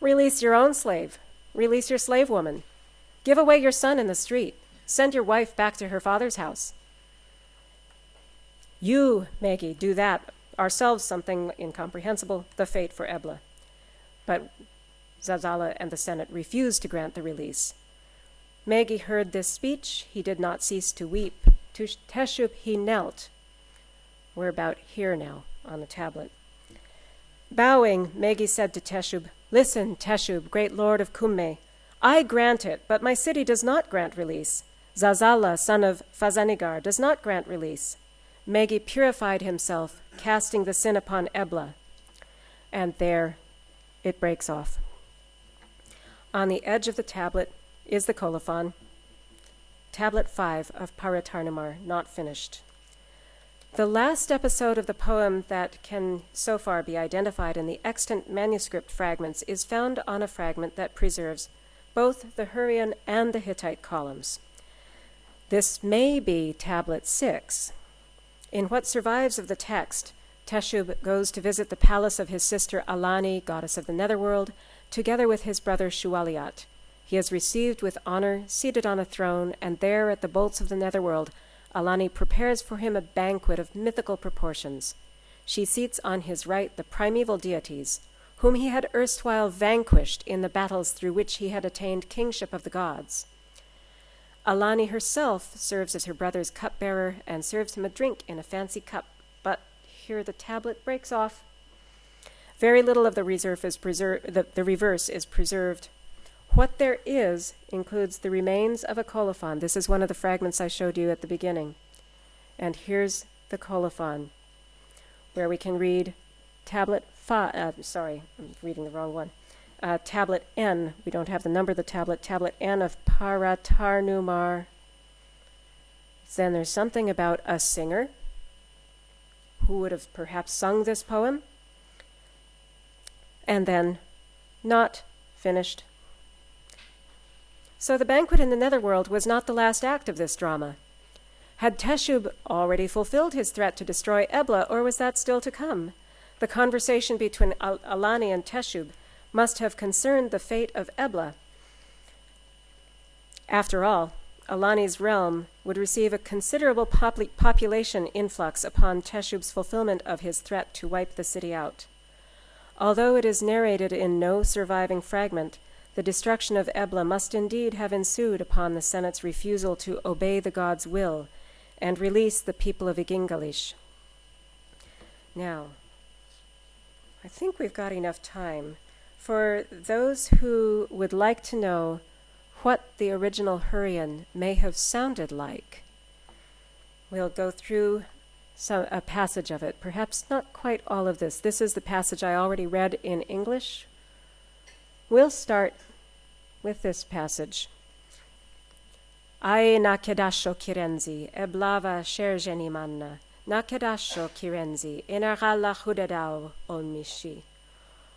release your own slave, release your slave woman, give away your son in the street, send your wife back to her father's house. You, Megi, do that, ourselves something incomprehensible, the fate for Ebla. But Zazala and the Senate refused to grant the release. Megi heard this speech, he did not cease to weep. To Teshub he knelt. We're about here now on the tablet. Bowing, Megi said to Teshub, Listen, Teshub, great lord of Kumme, I grant it, but my city does not grant release. Zazala, son of Fazanigar, does not grant release. Megi purified himself, casting the sin upon Ebla. And there it breaks off. On the edge of the tablet is the Colophon, tablet 5 of Paratarnumar, not finished. The last episode of the poem that can so far be identified in the extant manuscript fragments is found on a fragment that preserves both the Hurrian and the Hittite columns. This may be tablet 6. In what survives of the text, Teshub goes to visit the palace of his sister Alani, goddess of the netherworld, together with his brother Shualiat. He is received with honor, seated on a throne, and there at the bolts of the netherworld, Alani prepares for him a banquet of mythical proportions. She seats on his right the primeval deities, whom he had erstwhile vanquished in the battles through which he had attained kingship of the gods. Alani herself serves as her brother's cupbearer and serves him a drink in a fancy cup, but here the tablet breaks off. Very little of the reverse is preserved. What there is includes the remains of a colophon. This is one of the fragments I showed you at the beginning. And here's the colophon, where we can read tablet 5, I'm reading the wrong one. Tablet N, we don't have the number of the tablet, tablet N of Paratarnumar. Then there's something about a singer who would have perhaps sung this poem, and then not finished. So the banquet in the netherworld was not the last act of this drama. Had Teshub already fulfilled his threat to destroy Ebla, or was that still to come? The conversation between Alani and Teshub must have concerned the fate of Ebla. After all, Alani's realm would receive a considerable population influx upon Teshub's fulfillment of his threat to wipe the city out. Although it is narrated in no surviving fragment, the destruction of Ebla must indeed have ensued upon the Senate's refusal to obey the god's will and release the people of Igingalish. Now, I think we've got enough time for those who would like to know what the original Hurrian may have sounded like. We'll go through a passage of it, perhaps not quite all of this. This is the passage I already read in English. We'll start with this passage. Ai nakedasho kirenzi, eblava sherjeni manna, nakedasho kirenzi, inarala hudadao olmishi.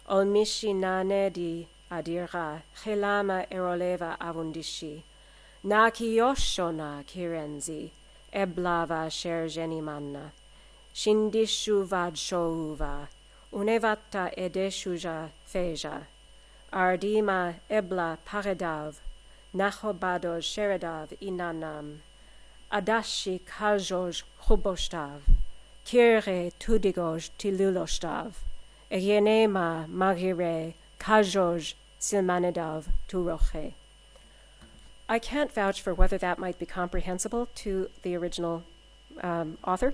Olmishi na nedi adirga, helama eroleva avundishi. Nakiyoshona kirenzi, eblava sherjeni manna. Shindishu vadshouva, unevata edeshuja feja. Ardima ebla paredav, nachobado sheredav inanam. Adashi kajoj huboshtav, kire tudigoj tiluloshtav. Eyenema magire kajoj silmanedav turoche. I can't vouch for whether that might be comprehensible to the original author,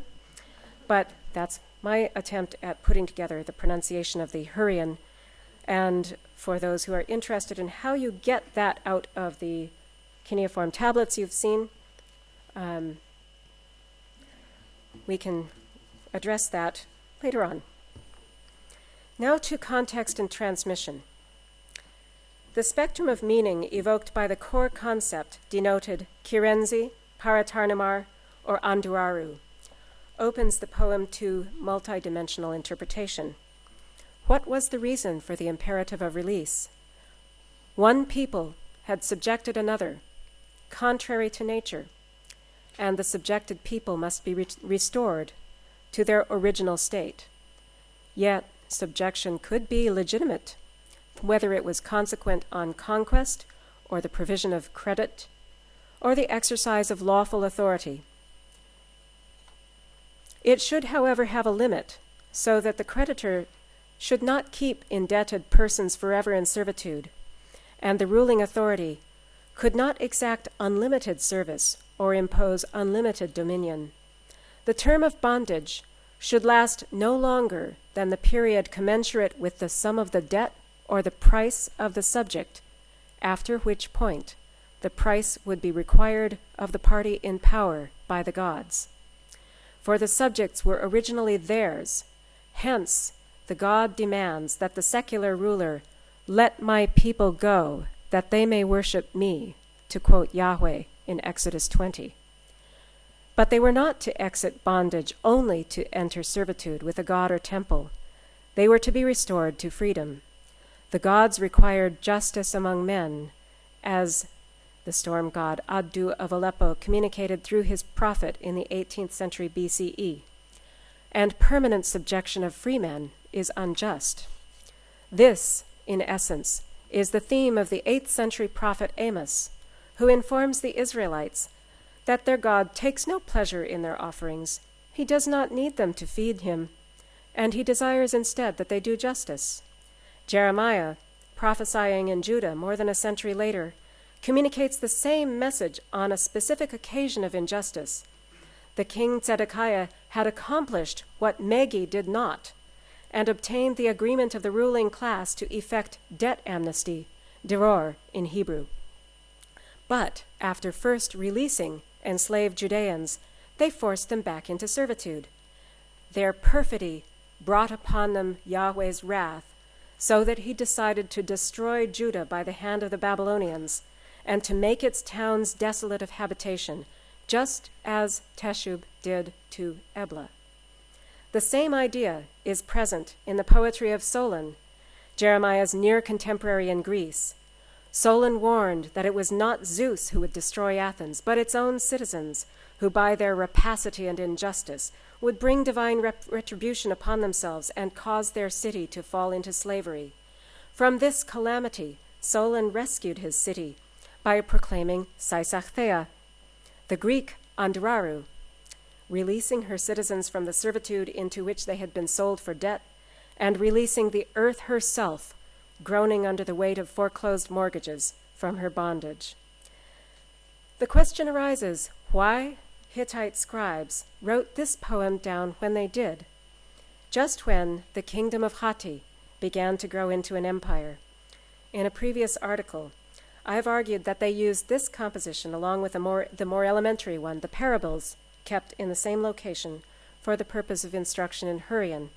but that's my attempt at putting together the pronunciation of the Hurrian. And for those who are interested in how you get that out of the cuneiform tablets you've seen, we can address that later on. Now to context and transmission. The spectrum of meaning evoked by the core concept denoted Kirenzi, Paratarnamar, or Anduraru opens the poem to multidimensional interpretation. What was the reason for the imperative of release? One people had subjected another, contrary to nature, and the subjected people must be restored to their original state. Yet, subjection could be legitimate, whether it was consequent on conquest, or the provision of credit, or the exercise of lawful authority. It should, however, have a limit, so that the creditor should not keep indebted persons forever in servitude, and the ruling authority could not exact unlimited service or impose unlimited dominion. The term of bondage should last no longer than the period commensurate with the sum of the debt or the price of the subject, after which point the price would be required of the party in power by the gods. For the subjects were originally theirs, hence the god demands that the secular ruler let my people go, that they may worship me, to quote Yahweh in Exodus 20. But they were not to exit bondage only to enter servitude with a god or temple. They were to be restored to freedom. The gods required justice among men, as the storm god Addu of Aleppo communicated through his prophet in the 18th century BCE. And permanent subjection of free men is unjust. This, in essence, is the theme of the 8th century prophet Amos, who informs the Israelites that their God takes no pleasure in their offerings. He does not need them to feed him, and he desires instead that they do justice. Jeremiah, prophesying in Judah more than a century later, communicates the same message on a specific occasion of injustice. The king Zedekiah had accomplished what Megi did not, and obtained the agreement of the ruling class to effect debt amnesty, deror in Hebrew. But after first releasing enslaved Judeans, they forced them back into servitude. Their perfidy brought upon them Yahweh's wrath, so that he decided to destroy Judah by the hand of the Babylonians, and to make its towns desolate of habitation, just as Teshub did to Ebla. The same idea is present in the poetry of Solon, Jeremiah's near contemporary in Greece. Solon warned that it was not Zeus who would destroy Athens, but its own citizens, who by their rapacity and injustice would bring divine retribution upon themselves and cause their city to fall into slavery. From this calamity, Solon rescued his city by proclaiming Seisachtheia, the Greek Andraru, releasing her citizens from the servitude into which they had been sold for debt, and releasing the earth herself, groaning under the weight of foreclosed mortgages, from her bondage. The question arises, why Hittite scribes wrote this poem down when they did, just when the kingdom of Hatti began to grow into an empire. In a previous article, I have argued that they used this composition along with the more elementary one, the parables, kept in the same location, for the purpose of instruction in Hurrian.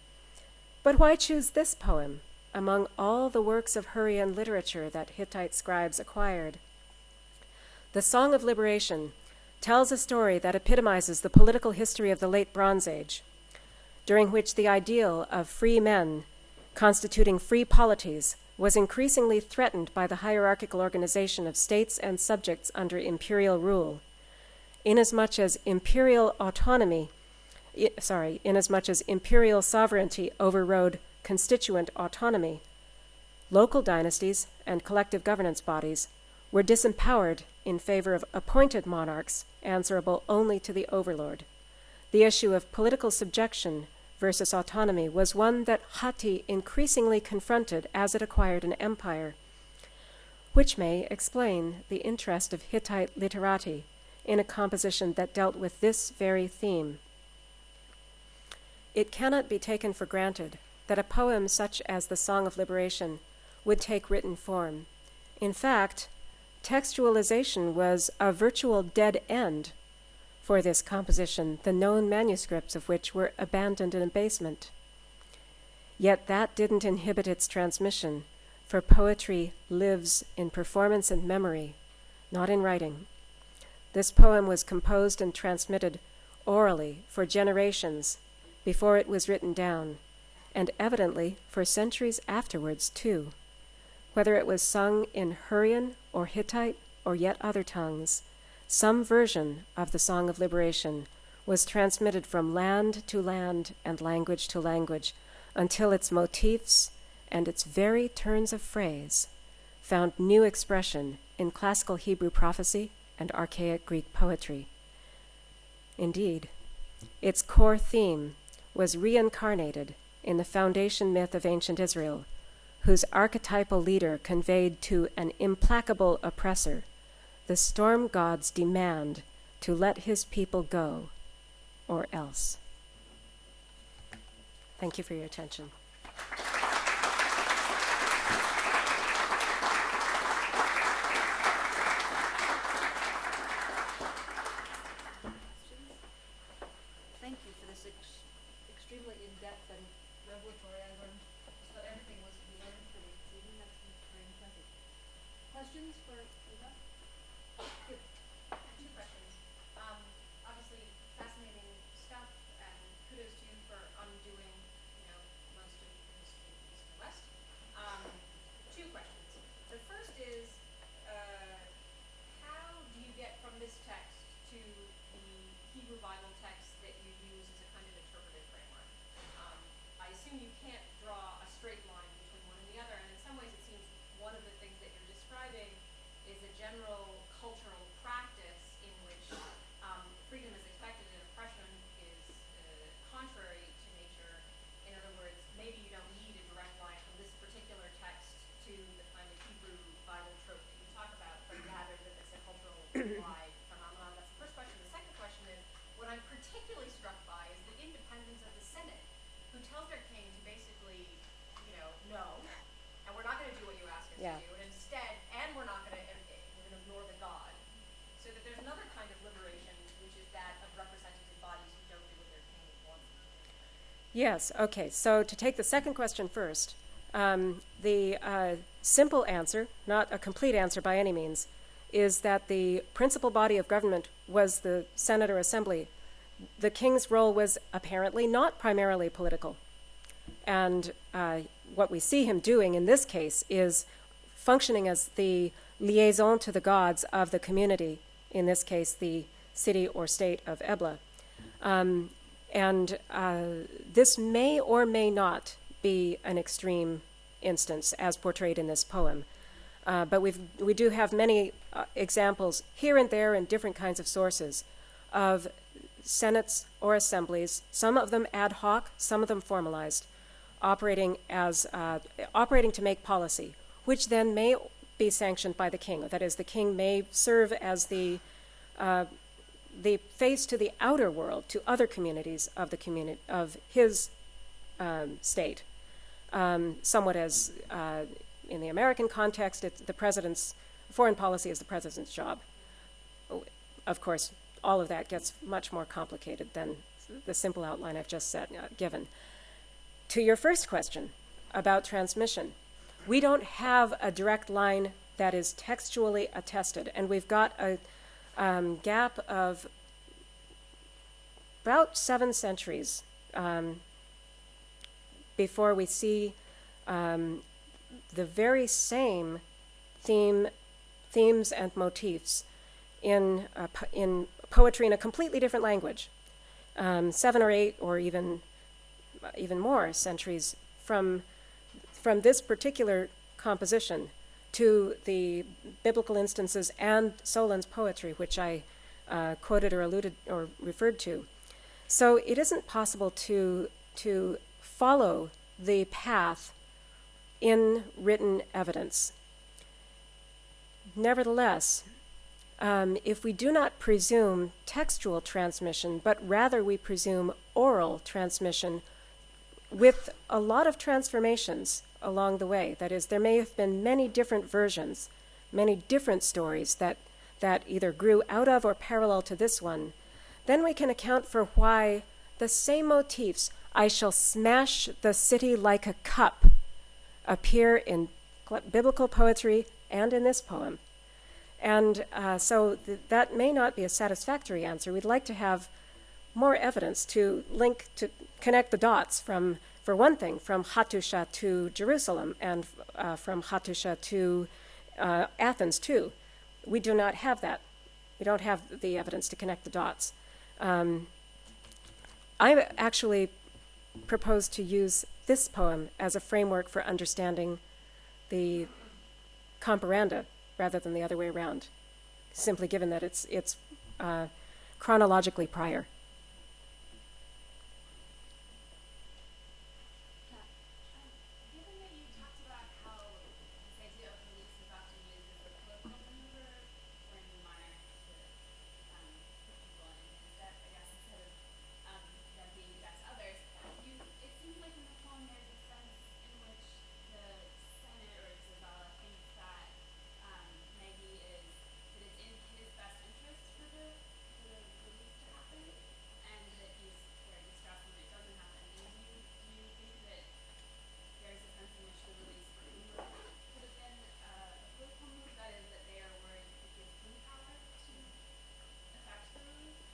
But why choose this poem among all the works of Hurrian literature that Hittite scribes acquired? The Song of Liberation tells a story that epitomizes the political history of the Late Bronze Age, during which the ideal of free men constituting free polities was increasingly threatened by the hierarchical organization of states and subjects under imperial rule. Inasmuch as imperial sovereignty overrode constituent autonomy, local dynasties and collective governance bodies were disempowered in favor of appointed monarchs answerable only to the overlord. The issue of political subjection versus autonomy was one that Hatti increasingly confronted as it acquired an empire, which may explain the interest of Hittite literati in a composition that dealt with this very theme. It cannot be taken for granted that a poem such as the Song of Liberation would take written form. In fact, textualization was a virtual dead end for this composition, the known manuscripts of which were abandoned in abasement. Yet that didn't inhibit its transmission, for poetry lives in performance and memory, not in writing. This poem was composed and transmitted orally for generations before it was written down, and evidently for centuries afterwards too. Whether it was sung in Hurrian or Hittite or yet other tongues, some version of the Song of Liberation was transmitted from land to land and language to language until its motifs and its very turns of phrase found new expression in classical Hebrew prophecy and archaic Greek poetry. Indeed, its core theme was reincarnated in the foundation myth of ancient Israel, whose archetypal leader conveyed to an implacable oppressor the storm god's demand to let his people go, or else. Thank you for your attention. Thank you for this extremely in-depth and revelatory. I learned just about everything was to be learned for me this evening. That's very impressive. Questions for Ebla? Good. Two questions. Obviously, fascinating stuff, and kudos to you for undoing, most of the history of East and West. Two questions. The first is, how do you get from this text to the Hebrew Bible text that you use as a kind of interpretive framework? I assume you can't draw a straight line between one and the other, and in some ways it seems one of the things that you're describing is a general cultural practice in which freedom is expected and oppression is contrary to nature. In other words, maybe you don't need a direct line from this particular text to the kind of Hebrew Bible trope that you talk about, but rather that it's a cultural wide phenomenon. That's the first question. The second question is, what I'm particularly struck by is the independence of the Senate, who tells their king to basically, no, and we're not going to do what you ask us to do, and instead, and we're not going to ignore the God. So that there's another kind of liberation, which is that of representative bodies who don't do what their king wants them to do. Yes, okay. So to take the second question first, the simple answer, not a complete answer by any means, is that the principal body of government was the Senate or Assembly. The king's role was apparently not primarily political. And what we see him doing in this case is functioning as the liaison to the gods of the community, in this case the city or state of Ebla. This may or may not be an extreme instance as portrayed in this poem. But we do have many examples here and there in different kinds of sources of senates or assemblies, some of them ad hoc, some of them formalized, operating to make policy, which then may be sanctioned by the king. That is, the king may serve as the face to the outer world, to other communities of the community of his state, somewhat as in the American context, the president's foreign policy is the president's job. Of course, all of that gets much more complicated than the simple outline I've just given. To your first question about transmission, we don't have a direct line that is textually attested, and we've got a gap of about 7 centuries before we see the very same themes and motifs in poetry in a completely different language, 7 or 8 or even more centuries from this particular composition to the biblical instances and Solon's poetry, which I quoted or alluded or referred to. So it isn't possible to follow the path in written evidence. Nevertheless, if we do not presume textual transmission, but rather we presume oral transmission with a lot of transformations along the way, that is, there may have been many different versions, many different stories that either grew out of or parallel to this one, then we can account for why the same motifs, I shall smash the city like a cup, appear in biblical poetry and in this poem. And so that may not be a satisfactory answer. We'd like to have more evidence to connect the dots from, for one thing, from Hattusha to Jerusalem and from Hattusha to Athens too. We do not have that. We don't have the evidence to connect the dots. I actually propose to use this poem as a framework for understanding the comparanda rather than the other way around, simply given that it's chronologically prior. Given that you talked about how this idea of release is often used as a political maneuver when monarchs put people in his debt, I guess, instead of them being debt to others, it seems like in the poem there's a sense in which the Senate or Zazala thinks that Maggie that it's in his best interest for the release to happen, and that he's very distressed when it doesn't happen. And do you think that there's a sense in which the release for Umar could have been a political move, that is, that they are worried it gives him power to affect the release?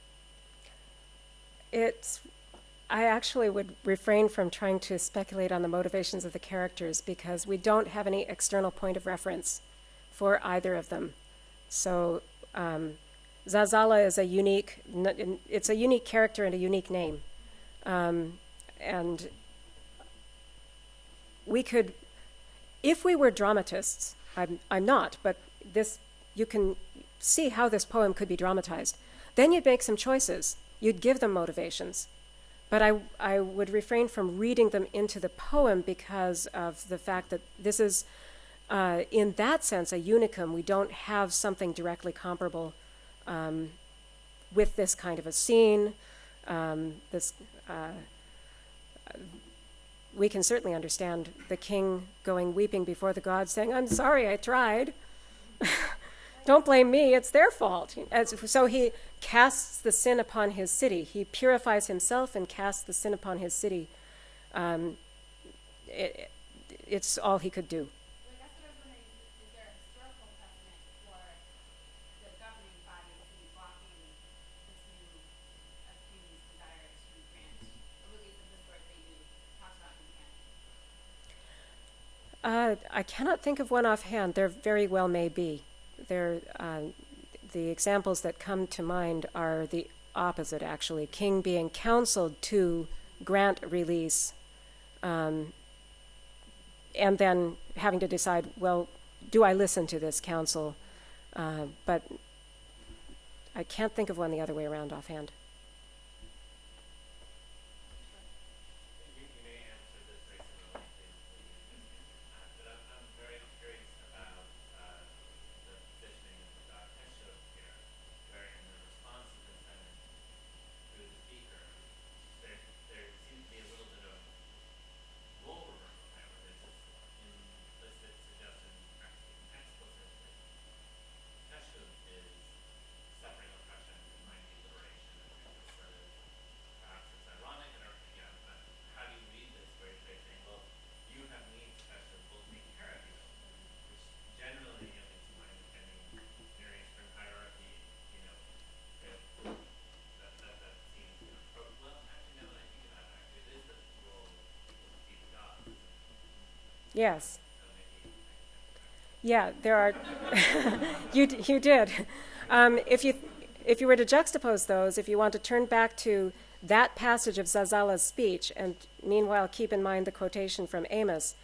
I actually would refrain from trying to speculate on the motivations of the characters because we don't have any external point of reference for either of them. So Zazala is a unique character and a unique name. And we could, if we were dramatists, I'm not, but you can see how this poem could be dramatized. Then you'd make some choices. You'd give them motivations. But I would refrain from reading them into the poem because of the fact that this is, in that sense, a unicum. We don't have something directly comparable with this kind of a scene. We can certainly understand the king going weeping before the gods, saying, "I'm sorry, I tried. Don't blame me, it's their fault." So he casts the sin upon his city. He purifies himself and casts the sin upon his city. It's all he could do. Well, I guess what I was wondering is there a historical precedent for the governing body of the city blocking this new king's desire to grant a release of the sort that you talked about in the beginning? I cannot think of one offhand. There very well may be. The examples that come to mind are the opposite, actually. King being counseled to grant release, and then having to decide, well, do I listen to this counsel? But I can't think of one the other way around offhand. You may answer this very similarly to what you just answered, but I'm very curious about the positioning of Dassow here, where in the response to the sentence through the speaker, there seems to be a little bit of role reversal there, where there's this implicit suggestion, perhaps even explicitly, Dassow is suffering oppression and might be liberation, and it sort of perhaps it's ironic, or but how do you read this where they're saying, well, you have needs such as will take care of you, which generally, at least in my understanding, Near Eastern hierarchy, that seems well, actually, now that I think about it, actually, it is the role of chief gods, isn't it? Yes. So maybe I can Yeah, there are. You did. If you were to juxtapose those, if you want to turn back to that passage of Zazala's speech, and meanwhile keep in mind the quotation from Amos,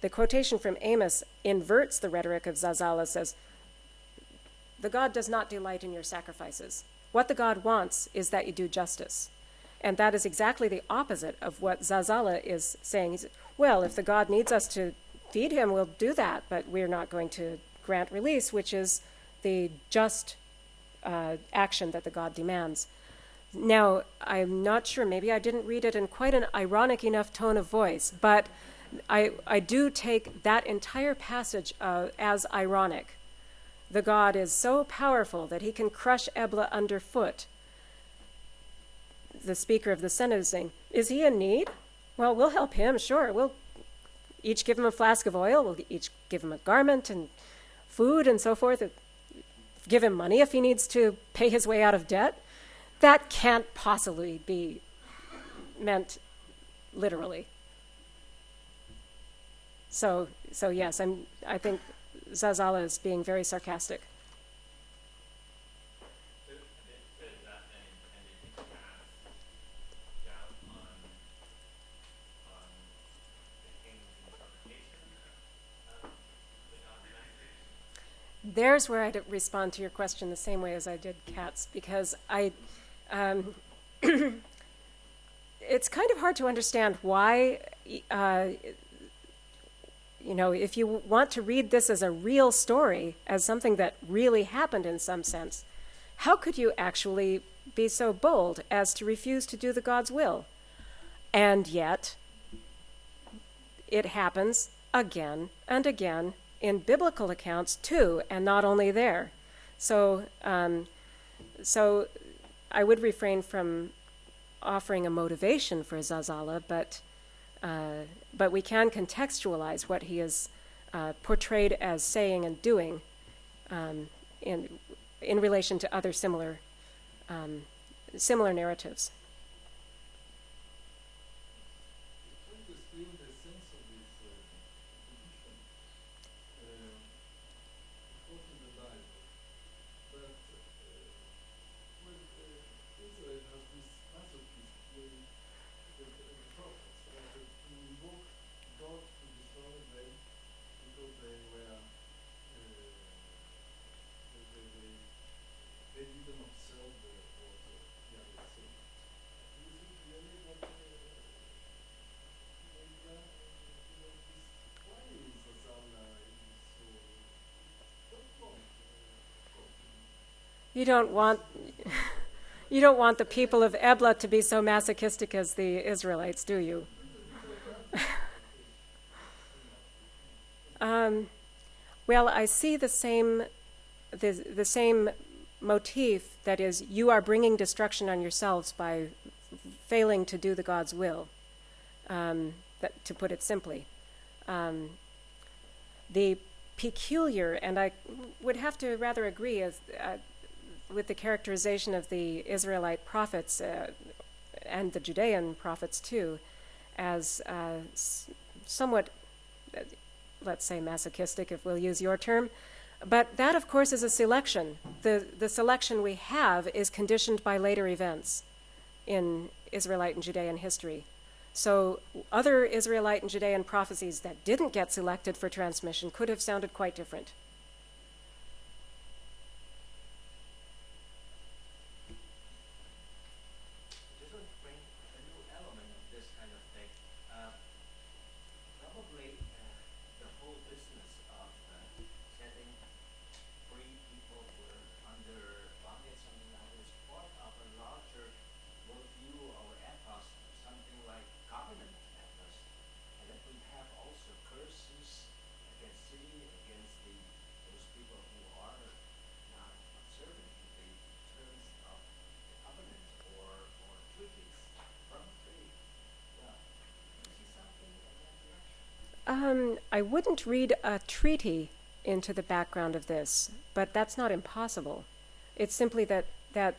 the quotation from Amos inverts the rhetoric of Zazala. Says, the God does not delight in your sacrifices. What the God wants is that you do justice. And that is exactly the opposite of what Zazala is saying. He said, well, if the God needs us to feed him, we'll do that, but we're not going to grant release, which is the just action that the God demands. Now, I'm not sure, maybe I didn't read it in quite an ironic enough tone of voice, but I do take that entire passage as ironic. The God is so powerful that he can crush Ebla underfoot. The Speaker of the Senate is saying, is he in need? Well, we'll help him, sure. We'll each give him a flask of oil. We'll each give him a garment and food and so forth. Give him money if he needs to pay his way out of debt. That can't possibly be meant literally. So yes, I think Zazala is being very sarcastic. Is that then intended to cast doubt on the king's interpretation of the God's message? There's where I'd respond to your question the same way as I did Kat's, because it's kind of hard to understand why, if you want to read this as a real story, as something that really happened in some sense, how could you actually be so bold as to refuse to do the God's will? And yet, it happens again and again in biblical accounts too, and not only there. So I would refrain from offering a motivation for Zazala, but we can contextualize what he is portrayed as saying and doing in relation to other similar narratives. Trying to explain the sense of this position, quote in the Bible, that Israel has this masochism way, the prophets, that to invoke God to destroy them because they were they didn't observe what Yahweh said. Do you think really that why is Zazala so what point? You don't want the people of Ebla to be so masochistic as the Israelites, do you? Well, I see the same motif, that is, you are bringing destruction on yourselves by failing to do the God's will, to put it simply. The peculiar, and I would have to rather agree with the characterization of the Israelite prophets and the Judean prophets too, as somewhat let's say, masochistic, if we'll use your term. But that, of course, is a selection. The selection we have is conditioned by later events in Israelite and Judean history. So other Israelite and Judean prophecies that didn't get selected for transmission could have sounded quite different. Just want to bring a new element of this kind of thing. Probably the whole business of setting free people who are under bondage, something like that, is part of a larger worldview or ethos, something like covenant ethos, and that we have also curses against city, against those people who are not observant to the terms of the covenant or treaties from free. Well, you see something in that direction? I wouldn't read a treaty into the background of this, but that's not impossible. It's simply that there's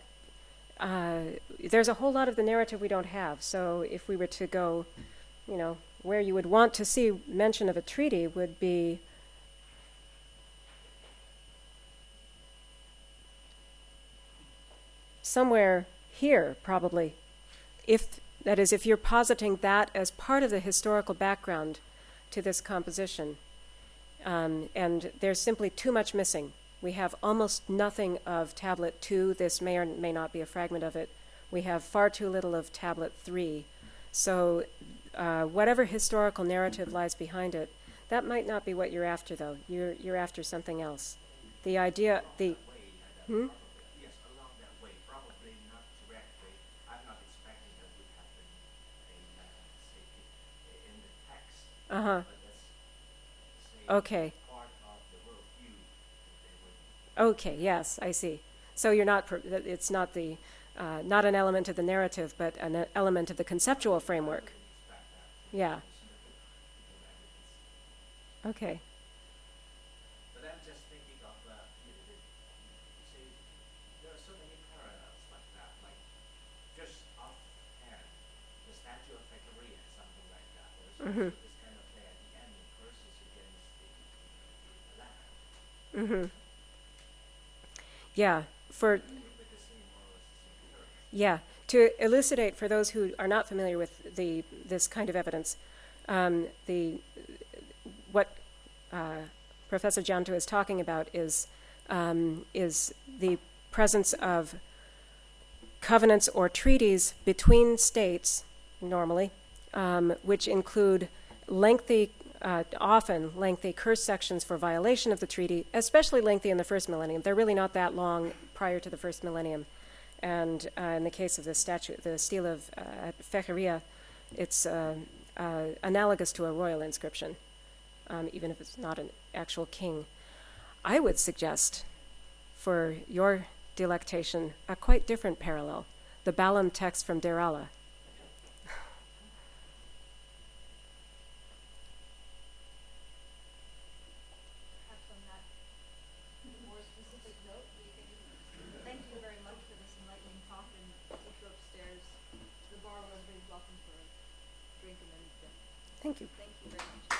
a whole lot of the narrative we don't have. So if we were to go, where you would want to see mention of a treaty would be somewhere here, probably. If you're positing that as part of the historical background to this composition. And there's simply too much missing. We have almost nothing of Tablet 2. This may or may not be a fragment of it. We have far too little of Tablet 3. So whatever historical narrative lies behind it, that might not be what you're after, though. You're after something else. The idea, Yes, along that way, probably not directly. I'm not expecting that would happen in the text. Uh-huh. But let's say Okay. part of the worldview that they would. Okay, yes, I see. So you're not, it's not the, not an element of the narrative, but an element of the conceptual framework. Expect that. Yeah. Because Okay. But I'm just thinking of, say, there are so many parallels like that, like just offhand, the statue of Zechariah, something like that. There's also this kind of thing at the end, curses against the land. Yeah, With the same, more or less the same terms. Yeah, to elucidate for those who are not familiar with this kind of evidence, what Professor Janto is talking about is the presence of covenants or treaties between states, normally, which include often lengthy curse sections for violation of the treaty, especially lengthy in the first millennium. They're really not that long prior to the first millennium. And in the case of the statue, the stele of Zechariah, it's analogous to a royal inscription, even if it's not an actual king. I would suggest, for your delectation, a quite different parallel, the Balaam text from Der Allah. Perhaps on that more specific note, thank you very much for this enlightening talk, and take you upstairs. The bar was very welcome for a drink and then. Thank you. Thank you very much.